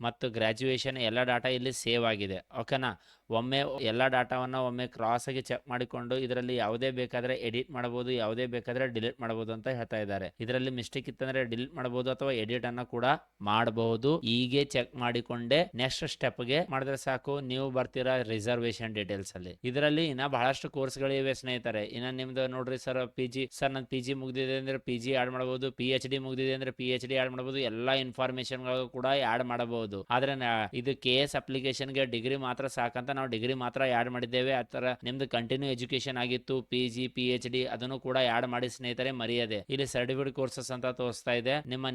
ಮತ್ತು ಗ್ರಾಜುಯೇಷನ್ ಎಲ್ಲ ಡಾಟಾ ಇಲ್ಲಿ ಸೇವ್ ಆಗಿದೆ. ಓಕೆನಾ. ಒಮ್ಮೆ ಎಲ್ಲ ಡಾಟಾವನ್ನು ಒಮ್ಮೆ ಕ್ರಾಸ್ ಆಗಿ ಚೆಕ್ ಮಾಡಿಕೊಂಡು ಇದರಲ್ಲಿ ಯಾವುದೇ ಬೇಕಾದ್ರೆ ಎಡಿಟ್ ಮಾಡಬಹುದು, ಯಾವುದೇ ಬೇಕಾದ್ರೆ ಡಿಲೀಟ್ ಮಾಡಬಹುದು ಅಂತ ಹೇಳ್ತಾ ಇದ್ದಾರೆ. ಇದರಲ್ಲಿ ಮಿಸ್ಟೇಕ್ ಇತ್ತಂದ್ರೆ ಡಿಲೀಟ್ ಮಾಡಬಹುದು ಅಥವಾ ಎಡಿಟ್ ಅನ್ನ ಕೂಡ ಮಾಡಬಹುದು. ಹೀಗೆ ಚೆಕ್ ಮಾಡಿಕೊಂಡೆ ನೆಕ್ಸ್ಟ್ ಸ್ಟೆಪ್ ಗೆ ಮಾಡಿದ್ರೆ ಸಾಕು, ನೀವು ಬರ್ತೀರಾ ರಿಸರ್ವೇಶನ್ ಡೀಟೇಲ್ಸ್ ಅಲ್ಲಿ. ಇದರಲ್ಲಿ ಇನ್ನ ಬಹಳಷ್ಟು ಕೋರ್ಸ್ ಗಳಿವೆ ಸ್ನೇಹಿತರೆ. ಇನ್ನ ನಿಮ್ದು ನೋಡ್ರಿ ಸರ್ PG, ಸರ್ ನನ್ನ PG ಮುಗ್ದಿದೆ ಅಂದ್ರೆ PG ಆಡ್ ಮಾಡಬಹುದು, PhD ಮುಗ್ದಿದೆ ಅಂದ್ರೆ PhD ಆಡ್ ಮಾಡಬಹುದು, ಎಲ್ಲಾ ಇನ್ಫಾರ್ಮೇಶನ್ ಗಳು ಕೂಡ ಆಡ್ ಮಾಡಬಹುದು. ಆದ್ರೆ ಇದು KS ಅಪ್ಲಿಕೇಶನ್ ಗೆ ಡಿಗ್ರಿ ಮಾತ್ರ ಸಾಕಂತ ನಾವು ಡಿಗ್ರಿ ಮಾತ್ರ ಆಡ್ ಮಾಡಿದ್ದೇವೆ. ಆ ತರ ನಿಮ್ದು ಕಂಟಿನ್ಯೂ ಎಜುಕೇಶನ್ ಆಗಿತ್ತು, PG, PhD ಅದನ್ನು ಕೂಡ ಆಡ್ ಮಾಡಿ ಸ್ನೇಹಿತರೆ, ಮರೆಯದೆ. ಇಲ್ಲಿ ಸರ್ಟಿಫಿಕೇಟ್ ಕೋರ್ಸಸ್ ಅಂತ ತೋರಿಸ್ತಾ ಇದೆ. ನಿಮ್ಮ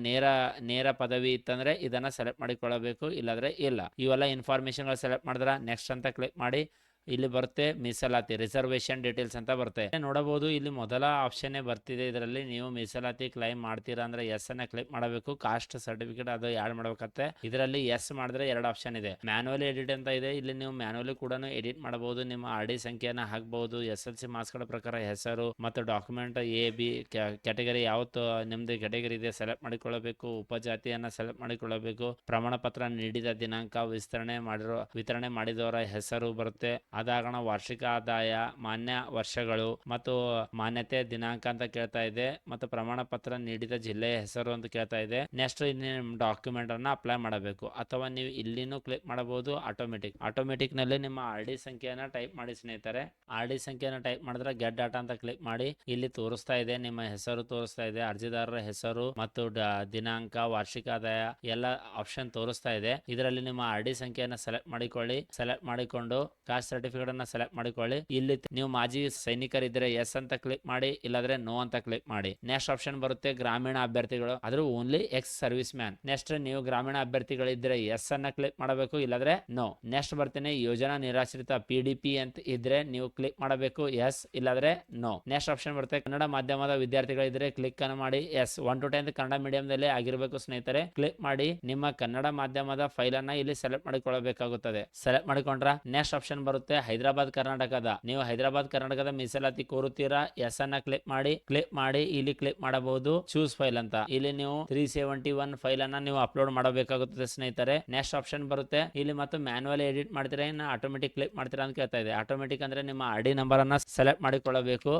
ನೇರ ಪದವಿ ಇತ್ತಂದ್ರೆ ಇದನ್ನ ಸೆಲೆಕ್ಟ್ ಮಾಡಿಕೊಳ್ಳಬೇಕು, ಇಲ್ಲಾಂದ್ರೆ ಇಲ್ಲ. ಇವೆಲ್ಲ ಇನ್ಫಾರ್ಮೇಶನ್ ಗಳು ಸೆಲೆಕ್ಟ್ ಮಾಡಿದ್ರ ನೆಕ್ಸ್ಟ್ ಅಂತ ಕ್ಲಿಕ್ ಮಾಡಿ. ಇಲ್ಲಿ ಬರುತ್ತೆ ಮೀಸಲಾತಿ, ರಿಸರ್ವೇಶನ್ ಡೀಟೇಲ್ಸ್ ಅಂತ ಬರುತ್ತೆ. ನೋಡಬಹುದು ಇಲ್ಲಿ ಮೊದಲ ಆಪ್ಷನ್ ಬರ್ತಿದೆ. ಇದರಲ್ಲಿ ನೀವು ಮೀಸಲಾತಿ ಕ್ಲೈಮ್ ಮಾಡ್ತೀರಾ ಅಂದ್ರೆ ಎಸ್ ಅನ್ನ ಕ್ಲಿಕ್ ಮಾಡಬೇಕು. ಕಾಸ್ಟ್ ಸರ್ಟಿಫಿಕೇಟ್ ಅದು ಆಡ್ ಮಾಡಬೇಕತ್ತೆ. ಇದರಲ್ಲಿ ಎಸ್ ಮಾಡಿದ್ರೆ 2 ಆಪ್ಷನ್ ಇದೆ, ಮ್ಯಾನುವಲಿ ಎಡಿಟ್ ಅಂತ ಇದೆ. ಇಲ್ಲಿ ನೀವು ಮ್ಯಾನುವಲಿ ಕೂಡ ಎಡಿಟ್ ಮಾಡಬಹುದು. ನಿಮ್ಮ RD ಸಂಖ್ಯೆಯನ್ನ ಹಾಕಬಹುದು. SLC ಮಾರ್ಕ್ಸ್ ಗಳ ಪ್ರಕಾರ ಹೆಸರು ಮತ್ತು ಡಾಕ್ಯುಮೆಂಟ್ AB ಕ್ಯಾಟಗರಿ ಯಾವತ್ತು ನಿಮ್ದು ಕ್ಯಾಟಗರಿ ಇದೆ ಸೆಲೆಕ್ಟ್ ಮಾಡಿಕೊಳ್ಳಬೇಕು. ಉಪಜಾತಿಯನ್ನ ಸೆಲೆಕ್ಟ್ ಮಾಡಿಕೊಳ್ಳಬೇಕು. ಪ್ರಮಾಣ ಪತ್ರ ನೀಡಿದ ದಿನಾಂಕ, ವಿತರಣೆ ಮಾಡಿದವರ ಹೆಸರು ಬರುತ್ತೆ. ಅದಾಗಣ ವಾರ್ಷಿಕ ಆದಾಯ, ಮಾನ್ಯ ವರ್ಷಗಳು ಮತ್ತು ಮಾನ್ಯತೆ ದಿನಾಂಕ ಅಂತ ಕೇಳ್ತಾ ಇದೆ. ಮತ್ತು ಪ್ರಮಾಣ ಪತ್ರ ನೀಡಿದ ಜಿಲ್ಲೆಯ ಹೆಸರು ಅಂತ ಕೇಳ್ತಾ ಇದೆ. ನೆಕ್ಸ್ಟ್ ಇಲ್ಲಿ ಡಾಕ್ಯುಮೆಂಟ್ ಅನ್ನ ಅಪ್ಲೈ ಮಾಡಬೇಕು, ಅಥವಾ ನೀವು ಇಲ್ಲಿನೂ ಕ್ಲಿಕ್ ಮಾಡಬಹುದು. ಆಟೋಮೆಟಿಕ್ ನಲ್ಲಿ ನಿಮ್ಮ RD ಸಂಖ್ಯೆಯನ್ನ ಟೈಪ್ ಮಾಡಿ ಸ್ನೇಹಿತರೆ. RD ಸಂಖ್ಯೆಯನ್ನ ಟೈಪ್ ಮಾಡಿದ್ರೆ ಗೆಟ್ ಡಾಟಾ ಅಂತ ಕ್ಲಿಕ್ ಮಾಡಿ. ಇಲ್ಲಿ ತೋರಿಸ್ತಾ ಇದೆ ನಿಮ್ಮ ಹೆಸರು ತೋರಿಸ್ತಾ ಇದೆ, ಅರ್ಜಿದಾರರ ಹೆಸರು ಮತ್ತು ದಿನಾಂಕ, ವಾರ್ಷಿಕ ಆದಾಯ ಎಲ್ಲ ಆಪ್ಷನ್ ತೋರಿಸ್ತಾ ಇದೆ. ಇದರಲ್ಲಿ ನಿಮ್ಮ RD ಸಂಖ್ಯೆಯನ್ನ ಸೆಲೆಕ್ಟ್ ಮಾಡಿಕೊಳ್ಳಿ. ಸೆಲೆಕ್ಟ್ ಮಾಡಿಕೊಂಡು ಕಾಸ್ಟ್ ಸರ್ಟಿಫಿಕೇಟ್ ಅನ್ನ ಸೆಲೆಕ್ಟ್ ಮಾಡಿಕೊಳ್ಳಿ. ಇಲ್ಲಿ ನೀವು ಮಾಜಿ ಸೈನಿಕರಿದ್ರೆ ಎಸ್ ಅಂತ ಕ್ಲಿಕ್ ಮಾಡಿ, ಇಲ್ಲಾಂದ್ರೆ ನೋ ಅಂತ ಕ್ಲಿಕ್ ಮಾಡಿ. ನೆಕ್ಸ್ಟ್ ಆಪ್ಷನ್ ಬರುತ್ತೆ ಗ್ರಾಮೀಣ ಅಭ್ಯರ್ಥಿಗಳು, ಆದ್ರೂ only ex service man. Next ನೀವು ಗ್ರಾಮೀಣ ಅಭ್ಯರ್ಥಿಗಳಿದ್ರೆ ಎಸ್ ಅನ್ನ ಕ್ಲಿಕ್ ಮಾಡಬೇಕು, ಇಲ್ಲಾಂದ್ರೆ ನೋ. ನೆಕ್ಸ್ಟ್ ಬರ್ತೀನಿ ಯೋಜನಾ ನಿರಾಶ್ರಿತ PDP ಅಂತ ಇದ್ರೆ ನೀವು ಕ್ಲಿಕ್ ಮಾಡಬೇಕು, ಎಸ್ ಇಲ್ಲಾಂದ್ರೆ ನೋ. ನೆಕ್ಸ್ಟ್ ಆಪ್ಷನ್ ಬರುತ್ತೆ ಕನ್ನಡ ಮಾಧ್ಯಮದ ವಿದ್ಯಾರ್ಥಿಗಳಿದ್ರೆ ಕ್ಲಿಕ್ ಅನ್ನು ಮಾಡಿ, ಎಸ್ 1 to 10 ಕನ್ನಡ ಮೀಡಿಯಂದಲ್ಲಿ ಆಗಿರಬೇಕು ಸ್ನೇಹಿತರೆ. ಕ್ಲಿಕ್ ಮಾಡಿ ನಿಮ್ಮ ಕನ್ನಡ ಮಾಧ್ಯಮದ ಫೈಲ್ ಅನ್ನ ಇಲ್ಲಿ ಸೆಲೆಕ್ಟ್ ಮಾಡಿಕೊಳ್ಳಬೇಕಾಗುತ್ತದೆ. ಸೆಲೆಕ್ಟ್ ಮಾಡಿಕೊಂಡ್ರ ನೆಕ್ಸ್ಟ್ ಆಪ್ಷನ್ ಬರುತ್ತೆ ಹೈದರಾಬಾದ್ ಕರ್ನಾಟಕದ. ನೀವು ಹೈದರಾಬಾದ್ ಕರ್ನಾಟಕದ ಮೀಸಲಾತಿ ಕೋರುತ್ತೀರಾ, ಎಸ್ ಅನ್ನ ಕ್ಲಿಕ್ ಮಾಡಿ ಇಲ್ಲಿ ಕ್ಲಿಕ್ ಮಾಡಬಹುದು ಚೂಸ್ ಫೈಲ್ ಅಂತ. ಇಲ್ಲಿ ನೀವು 371 ಫೈಲ್ ಅನ್ನ ನೀವು ಅಪ್ಲೋಡ್ ಮಾಡಬೇಕಾಗುತ್ತದೆ ಸ್ನೇಹಿತರೆ. ನೆಕ್ಸ್ಟ್ ಆಪ್ಷನ್ ಬರುತ್ತೆ ಇಲ್ಲಿ ಮತ್ತು ಮ್ಯಾನುವಲ್ ಎಡಿಟ್ ಮಾಡ್ತೀರಾ ಇನ್ನು ಆಟೋಮೆಟಿಕ್ ಕ್ಲಿಕ್ ಮಾಡ್ತೀರಾ ಅಂತ ಕೇಳ್ತಾ ಇದೆ. ಆಟೋಮೆಟಿಕ್ ಅಂದ್ರೆ ನಿಮ್ಮ RD ನಂಬರ್ ಅನ್ನ ಸೆಲೆಕ್ಟ್ ಮಾಡಿಕೊಳ್ಳಬೇಕು.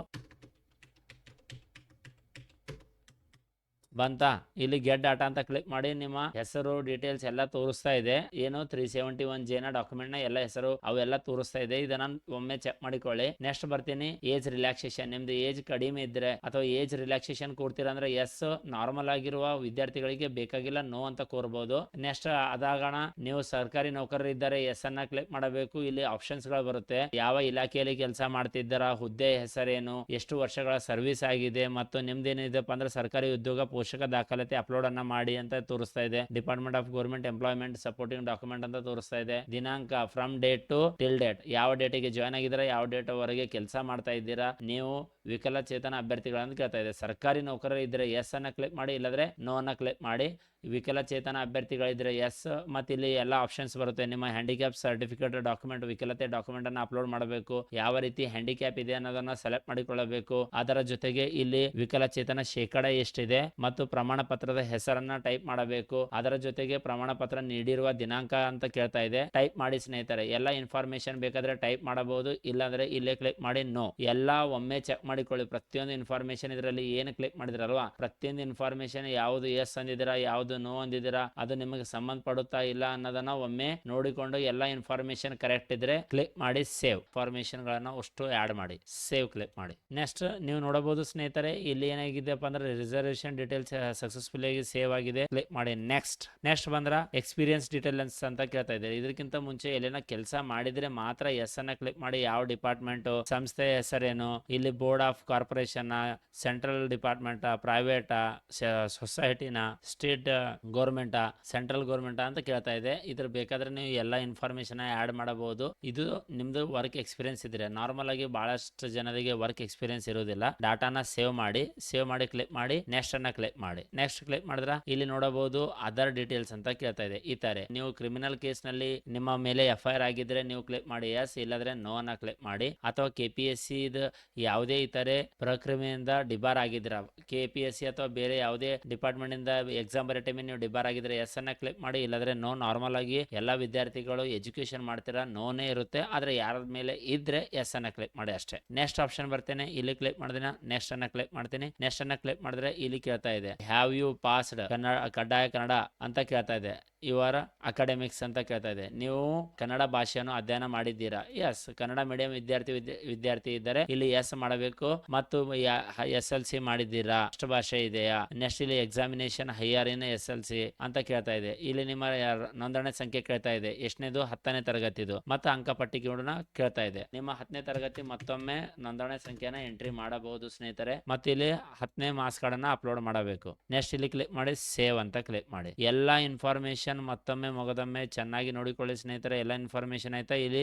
ಬಂತಾ, ಇಲ್ಲಿ ಗೆಟ್ ಡಾಟಾ ಅಂತ ಕ್ಲಿಕ್ ಮಾಡಿ ನಿಮ್ಮ ಹೆಸರು ಡೀಟೇಲ್ಸ್ ಎಲ್ಲ ತೋರಿಸ್ತಾ ಇದೆ. ಏನು 371J ನ ಡಾಕ್ಯುಮೆಂಟ್ ನ ಎಲ್ಲ ಹೆಸರು ಅವೆಲ್ಲ ತೋರಿಸ್ತಾ ಇದೆ. ಇದನ್ನ ಒಮ್ಮೆ ಚೆಕ್ ಮಾಡಿಕೊಳ್ಳಿ. ನೆಕ್ಸ್ಟ್ ಬರ್ತೀನಿ ಏಜ್ ರಿಲ್ಯಾಕ್ಸೇಷನ್. ನಿಮ್ದು ಏಜ್ ಕಡಿಮೆ ಇದ್ರೆ ಅಥವಾ ಏಜ್ ರಿಲ್ಯಾಕ್ಸೇಷನ್ ಕೊಡ್ತೀರಾ ಅಂದ್ರೆ ಎಸ್, ನಾರ್ಮಲ್ ಆಗಿರುವ ವಿದ್ಯಾರ್ಥಿಗಳಿಗೆ ಬೇಕಾಗಿಲ್ಲ ನೋ ಅಂತ ಕೋರಬಹುದು. ನೆಕ್ಸ್ಟ್ ಅದಾಗಣ ನೀವು ಸರ್ಕಾರಿ ನೌಕರರು ಇದ್ದಾರೆ ಎಸ್ ಅನ್ನ ಕ್ಲಿಕ್ ಮಾಡಬೇಕು. ಇಲ್ಲಿ ಆಪ್ಷನ್ಸ್ ಗಳು ಬರುತ್ತೆ, ಯಾವ ಇಲಾಖೆಯಲ್ಲಿ ಕೆಲಸ ಮಾಡ್ತಿದ್ದಾರ, ಹುದ್ದೆ ಹೆಸರೇನು, ಎಷ್ಟು ವರ್ಷಗಳ ಸರ್ವಿಸ್ ಆಗಿದೆ ಮತ್ತು ನಿಮ್ದೇನಿದೆಪ್ಪ ಅಂದ್ರೆ ಸರ್ಕಾರಿ ಉದ್ಯೋಗ ಪೋಷಕ ದಾಖಲಾತಿ ಅಪ್ಲೋಡ್ ಅನ್ನ ಮಾಡಿ ಅಂತ ತೋರಿಸ್ತಾ ಇದೆ. Department of government employment supporting document ಅಂತ ತೋರಿಸ್ತಾ ಇದೆ. ದಿನಾಂಕ from date to till date, ಯಾವ ಡೇಟಿಗೆ ಜಾಯ್ನ್ ಆಗಿದ್ದೀರಾ, ಯಾವ ಡೇಟ್ ವರೆಗೆ ಕೆಲಸ ಮಾಡ್ತಾ ಇದ್ದೀರಾ, ನೀವು ವಿಕಲಚೇತನ ಅಭ್ಯರ್ಥಿಗಳಂತ ಕೇಳ್ತಾ ಇದೆ. ಸರ್ಕಾರಿ ನೌಕರರು ಇದ್ರೆ ಎಸ್ ಅನ್ನ ಕ್ಲಿಕ್ ಮಾಡಿ, ಇಲ್ಲದ್ರೆ ನೋ ಅನ್ನ ಕ್ಲಿಕ್ ಮಾಡಿ. ವಿಕಲಚೇತನ ಅಭ್ಯರ್ಥಿಗಳಿದ್ರೆ ಎಸ್, ಮತ್ತು ಇಲ್ಲಿ ಎಲ್ಲ ಆಪ್ಷನ್ಸ್ ಬರುತ್ತೆ. ನಿಮ್ಮ ಹ್ಯಾಂಡಿಕ್ಯಾಪ್ ಸರ್ಟಿಫಿಕೇಟ್ ಡಾಕ್ಯುಮೆಂಟ್, ವಿಕಲತೆ ಡಾಕ್ಯುಮೆಂಟ್ ಅನ್ನು ಅಪ್ಲೋಡ್ ಮಾಡಬೇಕು. ಯಾವ ರೀತಿ ಹ್ಯಾಂಡಿಕ್ಯಾಪ್ ಇದೆ ಅನ್ನೋದನ್ನ ಸೆಲೆಕ್ಟ್ ಮಾಡಿಕೊಳ್ಳಬೇಕು. ಅದರ ಜೊತೆಗೆ ಇಲ್ಲಿ ವಿಕಲಚೇತನ ಶೇಕಡ ಎಷ್ಟಿದೆ ಮತ್ತು ಮತ್ತು ಪ್ರಮಾಣ ಪತ್ರದ ಹೆಸರನ್ನ ಟೈಪ್ ಮಾಡಬೇಕು. ಅದರ ಜೊತೆಗೆ ಪ್ರಮಾಣ ಪತ್ರ ನೀಡಿರುವ ದಿನಾಂಕ ಅಂತ ಕೇಳ್ತಾ ಇದೆ, ಟೈಪ್ ಮಾಡಿ ಸ್ನೇಹಿತರೆ. ಎಲ್ಲ ಇನ್ಫಾರ್ಮೇಶನ್ ಬೇಕಾದ್ರೆ ಟೈಪ್ ಮಾಡಬಹುದು, ಇಲ್ಲಾಂದ್ರೆ ಇಲ್ಲೇ ಕ್ಲಿಕ್ ಮಾಡಿ ನೋ. ಎಲ್ಲ ಒಮ್ಮೆ ಚೆಕ್ ಮಾಡಿಕೊಳ್ಳಿ. ಪ್ರತಿಯೊಂದು ಇನ್ಫಾರ್ಮೇಶನ್ ಇದರಲ್ಲಿ ಏನು ಕ್ಲಿಕ್ ಮಾಡಿದ್ರಲ್ವಾ, ಪ್ರತಿಯೊಂದು ಇನ್ಫಾರ್ಮೇಶನ್ ಯಾವುದು ಎಸ್ ಅಂದಿದ್ದೀರಾ, ಯಾವುದು ನೋ ಅಂದಿದ್ದೀರಾ, ಅದು ನಿಮಗೆ ಸಂಬಂಧಪಡುತ್ತಾ ಇಲ್ಲ ಅನ್ನೋದನ್ನ ಒಮ್ಮೆ ನೋಡಿಕೊಂಡು ಎಲ್ಲ ಇನ್ಫಾರ್ಮೇಶನ್ ಕರೆಕ್ಟ್ ಇದ್ರೆ ಕ್ಲಿಕ್ ಮಾಡಿ ಸೇವ್. ಇನ್ಫಾರ್ಮೇಶನ್ ಗಳನ್ನ ಅಷ್ಟು ಆಡ್ ಮಾಡಿ ಸೇವ್ ಕ್ಲಿಕ್ ಮಾಡಿ. ನೆಕ್ಸ್ಟ್ ನೀವು ನೋಡಬಹುದು ಸ್ನೇಹಿತರೆ, ಇಲ್ಲಿ ಏನಾಗಿದೆಪ್ಪ ಅಂದ್ರೆ ರಿಸರ್ವೇಶನ್ ಡೀಟೇಲ್ಸ್ ಸಕ್ಸಸ್ಫುಲ್ ಆಗಿ ಸೇವ್ ಆಗಿದೆ. ಕ್ಲಿಕ್ ಮಾಡಿ ನೆಕ್ಸ್ಟ್ ಬಂದ್ರ ಎಕ್ಸ್ಪೀರಿಯನ್ಸ್ ಡೀಟೇಲ್ಸ್ ಅಂತ ಕೇಳ್ತಾ ಇದೆ. ಇದಕ್ಕಿಂತ ಮುಂಚೆ ಎಲ್ಲೇನ ಕೆಲಸ ಮಾಡಿದ್ರೆ ಮಾತ್ರ ಎಸ್ ಅನ್ನ ಕ್ಲಿಕ್ ಮಾಡಿ. ಯಾವ ಡಿಪಾರ್ಟ್ಮೆಂಟ್, ಸಂಸ್ಥೆ ಹೆಸರೇನು, ಇಲ್ಲಿ board of corporation, central department, private, ಸೊಸೈಟಿನ, ಸ್ಟೇಟ್ ಗೌರ್ಮೆಂಟ್, ಸೆಂಟ್ರಲ್ ಗೌರ್ಮೆಂಟ್ ಅಂತ ಕೇಳ್ತಾ ಇದೆ. ಇದ್ರ ಬೇಕಾದ್ರೆ ನೀವು ಎಲ್ಲ ಇನ್ಫಾರ್ಮೇಶನ್ ಆಡ್ ಮಾಡಬಹುದು. ಇದು ನಿಮ್ದು ವರ್ಕ್ ಎಕ್ಸ್ಪೀರಿಯನ್ಸ್ ಇದ್ರೆ. ನಾರ್ಮಲ್ ಆಗಿ ಬಹಳಷ್ಟು ಜನರಿಗೆ ವರ್ಕ್ ಎಕ್ಸ್ಪೀರಿಯನ್ಸ್ ಇರುವುದಿಲ್ಲ. ಡಾಟಾನ ಸೇವ್ ಮಾಡಿ ಕ್ಲಿಕ್ ಮಾಡಿ ನೆಕ್ಸ್ಟ್ ಅನ್ನ ಕ್ಲಿಕ್ ಮಾಡಿ. ನೆಕ್ಸ್ಟ್ ಕ್ಲಿಕ್ ಮಾಡಿದ್ರ ಇಲ್ಲಿ ನೋಡಬಹುದು ಅದರ್ ಡೀಟೇಲ್ಸ್ ಅಂತ ಕೇಳ್ತಾ ಇದೆ. ಈ ತರ ನೀವು ಕ್ರಿಮಿನಲ್ ಕೇಸ್ ನಲ್ಲಿ ನಿಮ್ಮ ಮೇಲೆ FIR ಆಗಿದ್ರೆ ನೀವು ಕ್ಲಿಕ್ ಮಾಡಿ ಎಸ್, ಇಲ್ಲಾದ್ರೆ ನೋ ಅನ್ನ ಕ್ಲಿಕ್ ಮಾಡಿ. ಅಥವಾ KPSC ಯಾವುದೇ ಇತರೆ ಪ್ರಕ್ರಿಯೆಯಿಂದ ಡಿಬಾರ್ ಆಗಿದ್ರ, KPSC ಅಥವಾ ಬೇರೆ ಯಾವುದೇ ಡಿಪಾರ್ಟ್ಮೆಂಟ್ ಇಂದ ಎಕ್ಸಾಮ್ ಬರೋ ಟೈಮಿಗೆ ನೀವು ಡಿಬಾರ್ ಆಗಿದ್ರೆ ಎಸ್ ಅನ್ನ ಕ್ಲಿಕ್ ಮಾಡಿ, ಇಲ್ಲಾದ್ರೆ ನೋ. ನಾರ್ಮಲ್ ಆಗಿ ಎಲ್ಲಾ ವಿದ್ಯಾರ್ಥಿಗಳು ಎಜುಕೇಶನ್ ಮಾಡ್ತೀರಾ ನೋನೇ ಇರುತ್ತೆ, ಆದ್ರೆ ಯಾರ ಮೇಲೆ ಇದ್ರೆ ಎಸ್ ಅನ್ನ ಕ್ಲಿಕ್ ಮಾಡಿ ಅಷ್ಟೇ. ನೆಕ್ಸ್ಟ್ ಆಪ್ಷನ್ ಬರ್ತೇನೆ, ಇಲ್ಲಿ ಕ್ಲಿಕ್ ಮಾಡಿದ್ರೆ ನೆಕ್ಸ್ಟ್ ಅನ್ನ ಕ್ಲಿಕ್ ಮಾಡ್ತೀನಿ. ನೆಕ್ಸ್ಟ್ ಅನ್ನ ಕ್ಲಿಕ್ ಮಾಡಿದ್ರೆ ಇಲ್ಲಿ ಕೇಳ್ತಾ ಇದೆ ಹ್ಯಾವ್ ಯು ಪಾಸ್ಡ್ ಕಡ್ಡಾಯ ಕನ್ನಡ ಅಂತ ಕೇಳ್ತಾ ಇದೆ. ಯುವರ್ ಅಕಾಡೆಮಿಕ್ಸ್ ಅಂತ ಕೇಳ್ತಾ ಇದೆ. ನೀವು ಕನ್ನಡ ಭಾಷೆಯನ್ನು ಅಧ್ಯಯನ ಮಾಡಿದ್ದೀರಾ? ಎಸ್. ಕನ್ನಡ ಮೀಡಿಯಂ ವಿದ್ಯಾರ್ಥಿ ಇದ್ದರೆ ಇಲ್ಲಿ ಎಸ್ ಮಾಡಬೇಕು. ಮತ್ತು SLC ಮಾಡಿದ್ದೀರಾ? ರಾಷ್ಟ್ರ ಭಾಷೆ ಇದೆಯಾ? ನೆಕ್ಸ್ಟ್ ಇಲ್ಲಿ ಎಕ್ಸಾಮಿನೇಷನ್ ಹೈಯರ್ ಇನ್ SLC ಅಂತ ಕೇಳ್ತಾ ಇದೆ. ಇಲ್ಲಿ ನಿಮ್ಮ ನೋಂದಣಿ ಸಂಖ್ಯೆ ಕೇಳ್ತಾ ಇದೆ, ಎಷ್ಟನೇದು? 10ನೇ ತರಗತಿದು. ಮತ್ತು ಅಂಕಪಟ್ಟಿ ಕೂಡ ಕೇಳ್ತಾ ಇದೆ. ನಿಮ್ಮ 10ನೇ ತರಗತಿ ಮತ್ತೊಮ್ಮೆ ನೋಂದಣಿ ಸಂಖ್ಯೆನ ಎಂಟ್ರಿ ಮಾಡಬಹುದು ಸ್ನೇಹಿತರೆ. ಮತ್ತು ಇಲ್ಲಿ 10ನೇ ಮಾರ್ಕ್ಸ್ ಕಾರ್ಡ್ ಅನ್ನ ಅಪ್ಲೋಡ್ ಮಾಡಬೇಕು. ನೆಕ್ಸ್ಟ್ ಇಲ್ಲಿ ಕ್ಲಿಕ್ ಮಾಡಿ ಸೇವ್ ಅಂತ ಕ್ಲಿಕ್ ಮಾಡಿ. ಎಲ್ಲಾ ಇನ್ಫಾರ್ಮೇಶನ್ ಮತ್ತೊಮ್ಮೆ ಮೊಗದೊಮ್ಮೆ ಚೆನ್ನಾಗಿ ನೋಡಿಕೊಳ್ಳಿ ಸ್ನೇಹಿತರೆ. ಎಲ್ಲ ಇನ್ಫಾರ್ಮೇಶನ್ ಆಯ್ತಾ.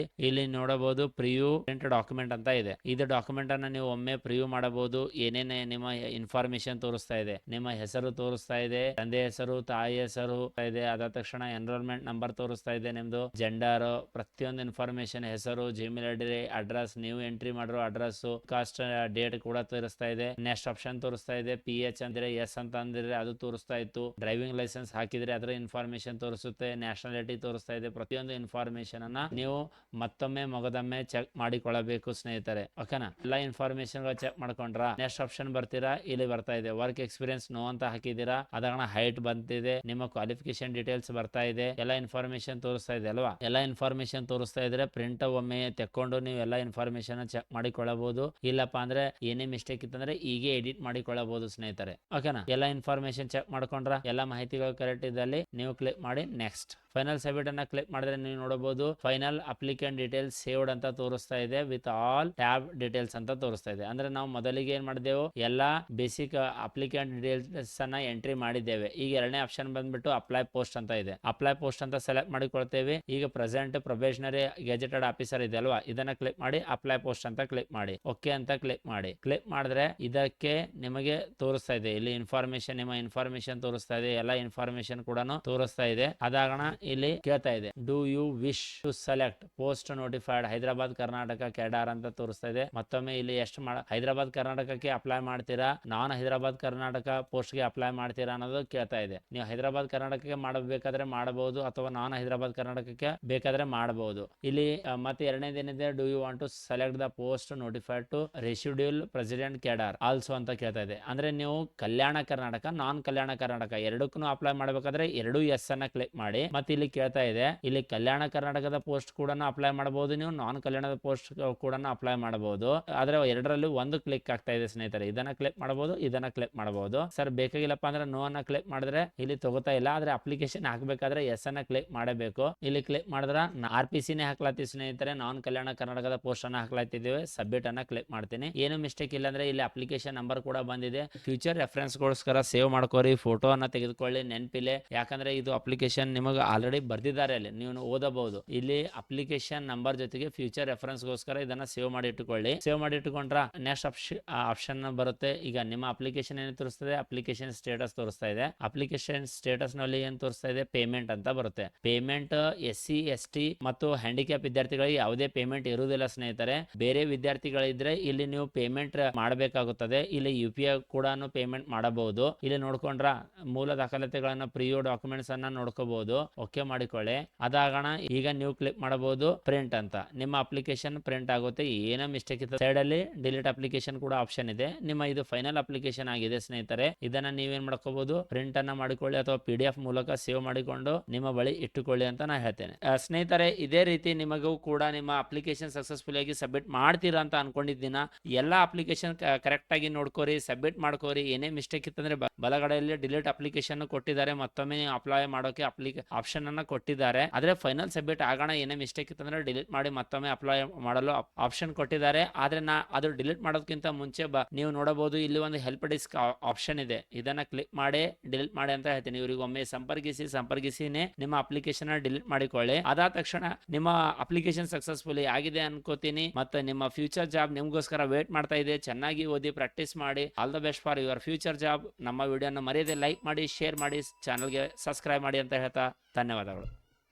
ಇಲ್ಲಿ ನೋಡಬಹುದು ಪ್ರಿವ್ಯೂ ಪ್ರಿಂಟ್ ಡಾಕ್ಯುಮೆಂಟ್ ಅಂತ ಇದೆ. ಇದು ಡಾಕ್ಯುಮೆಂಟ್ ಅನ್ನ ನೀವು ಒಮ್ಮೆ ಪ್ರಿವ್ಯೂ ಮಾಡಬಹುದು. ಏನೇನೆ ನಿಮ್ಮ ಇನ್ಫಾರ್ಮೇಶನ್ ತೋರಿಸ್ತಾ ಇದೆ, ನಿಮ್ಮ ಹೆಸರು ತೋರಿಸ್ತಾ ಇದೆ, ತಂದೆ ಹೆಸರು, ತಾಯಿ ಹೆಸರು ಇದೆ. ಅದಾದ ತಕ್ಷಣ ಎನ್ರೋಲ್ಮೆಂಟ್ ನಂಬರ್ ತೋರಿಸ್ತಾ ಇದೆ, ನಿಮ್ದು ಜೆಂಡರ್, ಪ್ರತಿಯೊಂದು ಇನ್ಫಾರ್ಮೇಶನ್, ಹೆಸರು, ಜಿಮೇಲ್ ಐಡಿ, ಅಡ್ರೆಸ್, ನೀವು ಎಂಟ್ರಿ ಮಾಡಿರೋ ಅಡ್ರೆಸ್, ಕಾಸ್ಟ್, ಡೇಟ್ ಕೂಡ ತೋರಿಸ್ತಾ ಇದೆ. ನೆಕ್ಸ್ಟ್ ಆಪ್ಷನ್ ತೋರಿಸ್ತಾ ಇದೆ. PH ಅಂದ್ರೆ ಎಸ್ ಅಂತ ಅಂದ್ರೆ ಅದು ತೋರಿಸ್ತಾ ಇತ್ತು. ಡ್ರೈವಿಂಗ್ ಲೈಸೆನ್ಸ್ ಹಾಕಿದ್ರೆ ಅದರ ಇನ್ಫಾರ್ಮೇಶನ್ ತೋರಿಸುತ್ತೆ. ನ್ಯಾಷನಾಲಿಟಿ ತೋರಿಸ್ತಾ ಇದೆ. ಪ್ರತಿಯೊಂದು ಇನ್ಫಾರ್ಮೇಶನ್ ಅನ್ನ ನೀವು ಮತ್ತೊಮ್ಮೆ ಮೊಗದೊಮ್ಮೆ ಚೆಕ್ ಮಾಡಿಕೊಳ್ಳಬೇಕು ಸ್ನೇಹಿತರೆ. ಓಕೆನಾ? ಎಲ್ಲ ಇನ್ಫಾರ್ಮೇಶನ್ ಚೆಕ್ ಮಾಡ್ಕೊಂಡ್ರ ನೆಕ್ಸ್ಟ್ ಆಪ್ಷನ್ ಬರ್ತೀರಾ, ಇಲ್ಲಿ ಬರ್ತಾ ಇದೆ ವರ್ಕ್ ಎಕ್ಸ್ಪೀರಿಯನ್ಸ್ ನೋ ಅಂತ ಹಾಕಿದೀರಾ. ಅದನ್ನ ಹೈಟ್ ಬಂದಿದೆ, ನಿಮ್ಮ ಕ್ವಾಲಿಫಿಕೇಶನ್ ಡೀಟೇಲ್ಸ್ ಬರ್ತಾ ಇದೆ, ಎಲ್ಲ ಇನ್ಫಾರ್ಮೇಶನ್ ತೋರಿಸ್ತಾ ಇದೆ ಅಲ್ವಾ. ಎಲ್ಲ ಇನ್ಫಾರ್ಮೇಶನ್ ತೋರಿಸ್ತಾ ಇದ್ರೆ ಪ್ರಿಂಟ್ ಒಮ್ಮೆ ತೆಕ್ಕೊಂಡು ನೀವು ಎಲ್ಲ ಇನ್ಫಾರ್ಮೇಶನ್ ಚೆಕ್ ಮಾಡಿಕೊಳ್ಳಬಹುದು. ಇಲ್ಲಪ್ಪ ಅಂದ್ರೆ ಏನೇ ಮಿಸ್ಟೇಕ್ ಇತ್ತಂದ್ರೆ ಹೀಗೆ ಎಡಿಟ್ ಮಾಡಿಕೊಳ್ಳಬಹುದು ಸ್ನೇಹಿತರೆ. ಓಕೆನಾ? ಎಲ್ಲ ಇನ್ಫಾರ್ಮೇಶನ್ ಚೆಕ್ ಮಾಡ್ಕೊಂಡ್ರ ಎಲ್ಲ ಮಾಹಿತಿಗಳು ಕರೆಕ್ಟ್ ಇದ್ದಲ್ಲಿ ನೀವು ಕ್ಲಿಕ್ ಮಾಡಿ ನೆಕ್ಸ್ಟ್. ಫೈನಲ್ ಸಬ್ಮಿಟ್ ಅನ್ನ ಕ್ಲಿಕ್ ಮಾಡಿದ್ರೆ ನೀವು ನೋಡಬಹುದು ಫೈನಲ್ ಅಪ್ಲಿಕೆಂಟ್ ಡೀಟೇಲ್ಸ್ ಸೇವ್ಡ್ ಅಂತ ತೋರಿಸ್ತಾ ಇದೆ ವಿತ್ ಆಲ್ ಟ್ಯಾಬ್ ಡೀಟೇಲ್ಸ್ ಅಂತ ತೋರಿಸ್ತಾ ಇದೆ. ಅಂದ್ರೆ ನಾವು ಮೊದಲಿಗೆ ಏನ್ ಮಾಡಿದೆವು, ಎಲ್ಲಾ ಬೇಸಿಕ್ ಅಪ್ಲಿಕೆಂಟ್ ಡೀಟೇಲ್ಸ್ ಅನ್ನ ಎಂಟ್ರಿ ಮಾಡಿದ್ದೇವೆ. ಈಗ ಎರಡನೇ ಆಪ್ಷನ್ ಬಂದ್ಬಿಟ್ಟು ಅಪ್ಲೈ ಪೋಸ್ಟ್ ಅಂತ ಇದೆ. ಅಪ್ಲೈ ಪೋಸ್ಟ್ ಅಂತ ಸೆಲೆಕ್ಟ್ ಮಾಡಿಕೊಳ್ತೇವೆ. ಈಗ ಪ್ರೆಸೆಂಟ್ ಪ್ರೊಬೇಷನರಿ ಗೆಜೆಟೆಡ್ ಆಫೀಸರ್ ಇದೆ ಅಲ್ವಾ, ಇದನ್ನ ಕ್ಲಿಕ್ ಮಾಡಿ ಅಪ್ಲೈ ಪೋಸ್ಟ್ ಅಂತ ಕ್ಲಿಕ್ ಮಾಡಿ, ಓಕೆ ಅಂತ ಕ್ಲಿಕ್ ಮಾಡಿ. ಕ್ಲಿಕ್ ಮಾಡಿದ್ರೆ ಇದಕ್ಕೆ ನಿಮಗೆ ತೋರಿಸ್ತಾ ಇದೆ ಇಲ್ಲಿ ಇನ್ಫಾರ್ಮೇಶನ್, ನಿಮ್ಮ ಇನ್ಫಾರ್ಮೇಶನ್ ತೋರಿಸ್ತಾ ಇದೆ, ಎಲ್ಲ ಇನ್ಫಾರ್ಮೇಶನ್ ಕೂಡ ತೋರಿಸ್ತಾ ಇದೆ. ಅದಾಗಣ ಇಲ್ಲಿ ಕೇಳ್ತಾ ಇದೆ do you wish to select post notified Hyderabad Karnataka cadre ಅಂತ ತೋರಿಸ್ತಾ ಇದೆ. ಮತ್ತೊಮ್ಮೆ ಇಲ್ಲಿ ಎಷ್ಟು ಹೈದರಾಬಾದ್ ಕರ್ನಾಟಕಕ್ಕೆ ಅಪ್ಲೈ ಮಾಡ್ತೀರಾ, ನಾನ್ ಹೈದರಾಬಾದ್ ಕರ್ನಾಟಕ ಪೋಸ್ಟ್ ಗೆ ಅಪ್ಲೈ ಮಾಡ್ತೀರಾ ಅನ್ನೋದು ಕೇಳ್ತಾ ಇದೆ. ನೀವು ಹೈದರಾಬಾದ್ ಕರ್ನಾಟಕಕ್ಕೆ ಮಾಡಬೇಕಾದ್ರೆ ಮಾಡಬಹುದು, ಅಥವಾ ನಾನ್ ಹೈದರಾಬಾದ್ ಕರ್ನಾಟಕಕ್ಕೆ ಬೇಕಾದ್ರೆ ಮಾಡಬಹುದು. ಇಲ್ಲಿ ಮತ್ತೆ ಎರಡನೇದೇನಿದೆ, do you want to select the post notified to residual president cadre also ಅಂತ ಕೇಳ್ತಾ ಇದೆ. ಅಂದ್ರೆ ನೀವು ಕಲ್ಯಾಣ ಕರ್ನಾಟಕ, ನಾನ್ ಕಲ್ಯಾಣ ಕರ್ನಾಟಕ ಎರಡಕ್ಕೂ ಅಪ್ಲೈ ಮಾಡಬೇಕಾದ್ರೆ ಎರಡು ಎಸ್ ಅನ್ನ ಕ್ಲಿಕ್ ಮಾಡಿ. ಮತ್ತೆ ಇಲ್ಲಿ ಕೇಳ್ತಾ ಇದೆ ಇಲ್ಲಿ ಕಲ್ಯಾಣ ಕರ್ನಾಟಕದ ಪೋಸ್ಟ್ ಕೂಡ ಅಪ್ಲೈ ಮಾಡಬಹುದು, ನೀವು ನಾನ್ ಕಲ್ಯಾಣದ ಪೋಸ್ಟ್ ಕೂಡ ಅಪ್ಲೈ ಮಾಡಬಹುದು. ಆದ್ರೆ ಎರಡರಲ್ಲಿ ಒಂದು ಕ್ಲಿಕ್ ಆಗ್ತಾ ಇದೆ ಸ್ನೇಹಿತರೆ. ಇದನ್ನ ಕ್ಲಿಕ್ ಮಾಡಬಹುದು, ಇದನ್ನ ಕ್ಲಿಕ್ ಮಾಡಬಹುದು. ಸರ್ ಬೇಕಾಗಿಲ್ಲಪ್ಪ ಅಂದ್ರೆ ನೋ ಅನ್ನ ಕ್ಲಿಕ್ ಮಾಡಿದ್ರೆ ಇಲ್ಲಿ ತಗೋತಾ ಇಲ್ಲ. ಆದ್ರೆ ಅಪ್ಲಿಕೇಶನ್ ಹಾಕ್ಬೇಕಾದ್ರೆ ಎಸ್ ಅನ್ನ ಕ್ಲಿಕ್ ಮಾಡಬೇಕು. ಇಲ್ಲಿ ಕ್ಲಿಕ್ ಮಾಡಿದ್ರೆ RPC ನೇ ಹಾಕ್ಲಾತೀವಿ ಸ್ನೇಹಿತರೆ, ನಾನ್ ಕಲ್ಯಾಣ ಕರ್ನಾಟಕದ ಪೋಸ್ಟ್ ಅನ್ನ ಹಾಕ್ಲಾತಿದ್ದೇವೆ. ಸಬ್ಮಿಟ್ ಅನ್ನ ಕ್ಲಿಕ್ ಮಾಡ್ತೀನಿ. ಏನು ಮಿಸ್ಟೇಕ್ ಇಲ್ಲ ಅಂದ್ರೆ ಇಲ್ಲಿ ಅಪ್ಲಿಕೇಶನ್ ನಂಬರ್ ಕೂಡ ಬಂದಿದೆ. ಫ್ಯೂಚರ್ ರೆಫರೆನ್ಸ್ ಗೋಸ್ಕರ ಸೇವ್ ಮಾಡ್ಕೋರಿ, ಫೋಟೋ ಅನ್ನ ತೆಗೆದುಕೊಳ್ಳಿ ನೆನಪಿಲೆ. ಯಾಕಂದ್ರೆ ಇದು ಅಪ್ಲಿಕೇಶನ್ ನಿಮಗೆ ಆಲ್ರೆಡಿ ಬರ್ದಿದ್ದಾರೆ, ಅಲ್ಲಿ ನೀವು ಓದಬಹುದು. ಇಲ್ಲಿ ಅಪ್ಲಿಕೇಶನ್ ನಂಬರ್ ಜೊತೆಗೆ ಫ್ಯೂಚರ್ ರೆಫರೆನ್ಸ್ ಗೋಸ್ಕರ ಇದನ್ನ ಸೇವ್ ಮಾಡಿ ಇಟ್ಟುಕೊಳ್ಳಿ. ಸೇವ್ ಮಾಡಿ ಇಟ್ಟುಕೊಂಡ್ರ ನೆಕ್ಸ್ಟ್ ಆಪ್ಷನ್ ಬರುತ್ತೆ. ಈಗ ನಿಮ್ಮ ಅಪ್ಲಿಕೇಶನ್ ಏನು ತೋರಿಸ್ತದೆ, ಅಪ್ಲಿಕೇಶನ್ ಸ್ಟೇಟಸ್ ತೋರಿಸ್ತಾ ಇದೆ. ಅಪ್ಲಿಕೇಶನ್ ಸ್ಟೇಟಸ್ ನಲ್ಲಿ ಏನ್ ತೋರಿಸ್ತಾ ಇದೆ, ಪೇಮೆಂಟ್ ಅಂತ ಬರುತ್ತೆ. ಪೇಮೆಂಟ್ SC ST ಮತ್ತು ಹ್ಯಾಂಡಿಕ್ಯಾಪ್ ವಿದ್ಯಾರ್ಥಿಗಳಿಗೆ ಯಾವುದೇ ಪೇಮೆಂಟ್ ಇರುವುದಿಲ್ಲ ಸ್ನೇಹಿತರೆ. ಬೇರೆ ವಿದ್ಯಾರ್ಥಿಗಳಿದ್ರೆ ಇಲ್ಲಿ ನೀವು ಪೇಮೆಂಟ್ ಮಾಡಬೇಕಾಗುತ್ತದೆ. ಇಲ್ಲಿ UPI ಕೂಡ ಪೇಮೆಂಟ್ ಮಾಡಬಹುದು. ಮಾಡಬಹುದು. ಇಲ್ಲಿ ನೋಡ್ಕೊಂಡ್ರ ಮೂಲ ದಾಖಲಾತಿಗಳನ್ನ ಪ್ರಿಯೋ ಡಾಕ್ಯುಮೆಂಟ್ಸ್ ಅನ್ನ ನೋಡ್ಕೋಬಹುದು. ಓಕೆ ಮಾಡಿಕೊಳ್ಳಿ. ಅದಾಗಣ ಈಗ ನೀವು ಕ್ಲಿಕ್ ಮಾಡಬಹುದು ಪ್ರಿಂಟ್ ಅಂತ. ನಿಮ್ಮ ಅಪ್ಲಿಕೇಶನ್ ಪ್ರಿಂಟ್ ಆಗುತ್ತೆ. ಏನೋ ಮಿಸ್ಟೇಕ್ ಇತ್ತು ಸೈಡ್ ಅಲ್ಲಿ ಡಿಲೀಟ್ ಅಪ್ಲಿಕೇಶನ್ ಕೂಡ ಆಪ್ಷನ್ ಇದೆ. ನಿಮ್ಮ ಇದು ಫೈನಲ್ ಅಪ್ಲಿಕೇಶನ್ ಆಗಿದೆ ಸ್ನೇಹಿತರೆ. ಇದನ್ನ ನೀವೇನ್ ಮಾಡ್ಕೋಬಹುದು, ಪ್ರಿಂಟ್ ಅನ್ನ ಮಾಡಿಕೊಳ್ಳಿ ಅಥವಾ PDF ಮೂಲಕ ಸೇವ್ ಮಾಡಿಕೊಂಡು ನಿಮ್ಮ ಬಳಿ ಇಟ್ಟುಕೊಳ್ಳಿ ಅಂತ ನಾ ಹೇಳ್ತೇನೆ. ಸ್ನೇಹಿತರೆ, ಇದೇ ರೀತಿ ನಿಮಗೂ ಕೂಡ ನಿಮ್ಮ ಅಪ್ಲಿಕೇಶನ್ ಸಕ್ಸಸ್ಫುಲ್ ಆಗಿ ಸಬ್ಮಿಟ್ ಮಾಡ್ತೀರಾ ಅಂತ ಅನ್ಕೊಂಡಿದ್ದೀನ. ಎಲ್ಲ ಅಪ್ಲಿಕೇಶನ್ ಕರೆಕ್ಟ್ ಆಗಿ ನೋಡ್ಕೋರಿ, ಸಬ್ಮಿಟ್ ಮಾಡ್ಕೋರಿ. ಏನೇ ಮಿಸ್ಟೇಕ್ ಇತ್ತಂದ್ರೆ ಬಲಗಡೆಯಲ್ಲಿ ಡಿಲೀಟ್ ಅಪ್ಲಿಕೇಶನ್ ಕೊಟ್ಟಿದ್ದಾರೆ, ಮತ್ತೊಮ್ಮೆ ಅಪ್ಲೈ ಮಾಡೋಕೆ ಆಪ್ಷನ್ ಅನ್ನ ಕೊಟ್ಟಿದ್ದಾರೆ. ಆದ್ರೆ ಫೈನಲ್ ಸಬ್ಮಿಟ್ ಆಗೋಣ ಏನೇ ಮಿಸ್ಟೇಕ್ ಇತ್ತಂದ್ರೆ ಡಿಲೀಟ್ ಮಾಡಿ ಮತ್ತೊಮ್ಮೆ ಅಪ್ಲೈ ಮಾಡಲು ಆಪ್ಷನ್ ಕೊಟ್ಟಿದ್ದಾರೆ. ಆದ್ರೆ ಅದು ಡಿಲೀಟ್ ಮಾಡೋದಕ್ಕಿಂತ ಮುಂಚೆ ನೀವು ನೋಡಬಹುದು ಇಲ್ಲಿ ಒಂದು ಹೆಲ್ಪ್ ಡೆಸ್ಕ್ ಆಪ್ಷನ್ ಇದೆ. ಇದನ್ನ ಕ್ಲಿಕ್ ಮಾಡಿ ಡಿಲೀಟ್ ಮಾಡಿ ಅಂತ ಹೇಳ್ತೀನಿ. ಇವ್ರಿಗೆ ಒಮ್ಮೆ ಸಂಪರ್ಕಿಸಿನೇ ನಿಮ್ಮ ಅಪ್ಲಿಕೇಶನ್ ಡಿಲೀಟ್ ಮಾಡಿಕೊಳ್ಳಿ. ಅದಾದ ತಕ್ಷಣ ನಿಮ್ಮ ಅಪ್ಲಿಕೇಶನ್ ಸಕ್ಸಸ್ಫುಲಿ ಆಗಿದೆ ಅನ್ಕೋತೀನಿ. ಮತ್ತೆ ನಿಮ್ಮ ಫ್ಯೂಚರ್ ಜಾಬ್ ನಿಮ್ಗೋಸ್ಕರ ವೇಟ್ ಮಾಡ್ತಾ ಇದೆ. ಚೆನ್ನಾಗಿ ಓದಿ ಪ್ರಾಕ್ಟೀಸ್ ಮಾಡಿ. All the best for your future job. ನಮ್ಮ ವಿಡಿಯೋನ ಮರೆಯದೆ ಲೈಕ್ ಮಾಡಿ, ಶೇರ್ ಮಾಡಿ, ಚಾನಲ್ಗೆ ಸಬ್ಸ್ಕ್ರೈಬ್ ಮಾಡಿ ಅಂತ ಹೇಳ್ತಾ ಧನ್ಯವಾದಗಳು.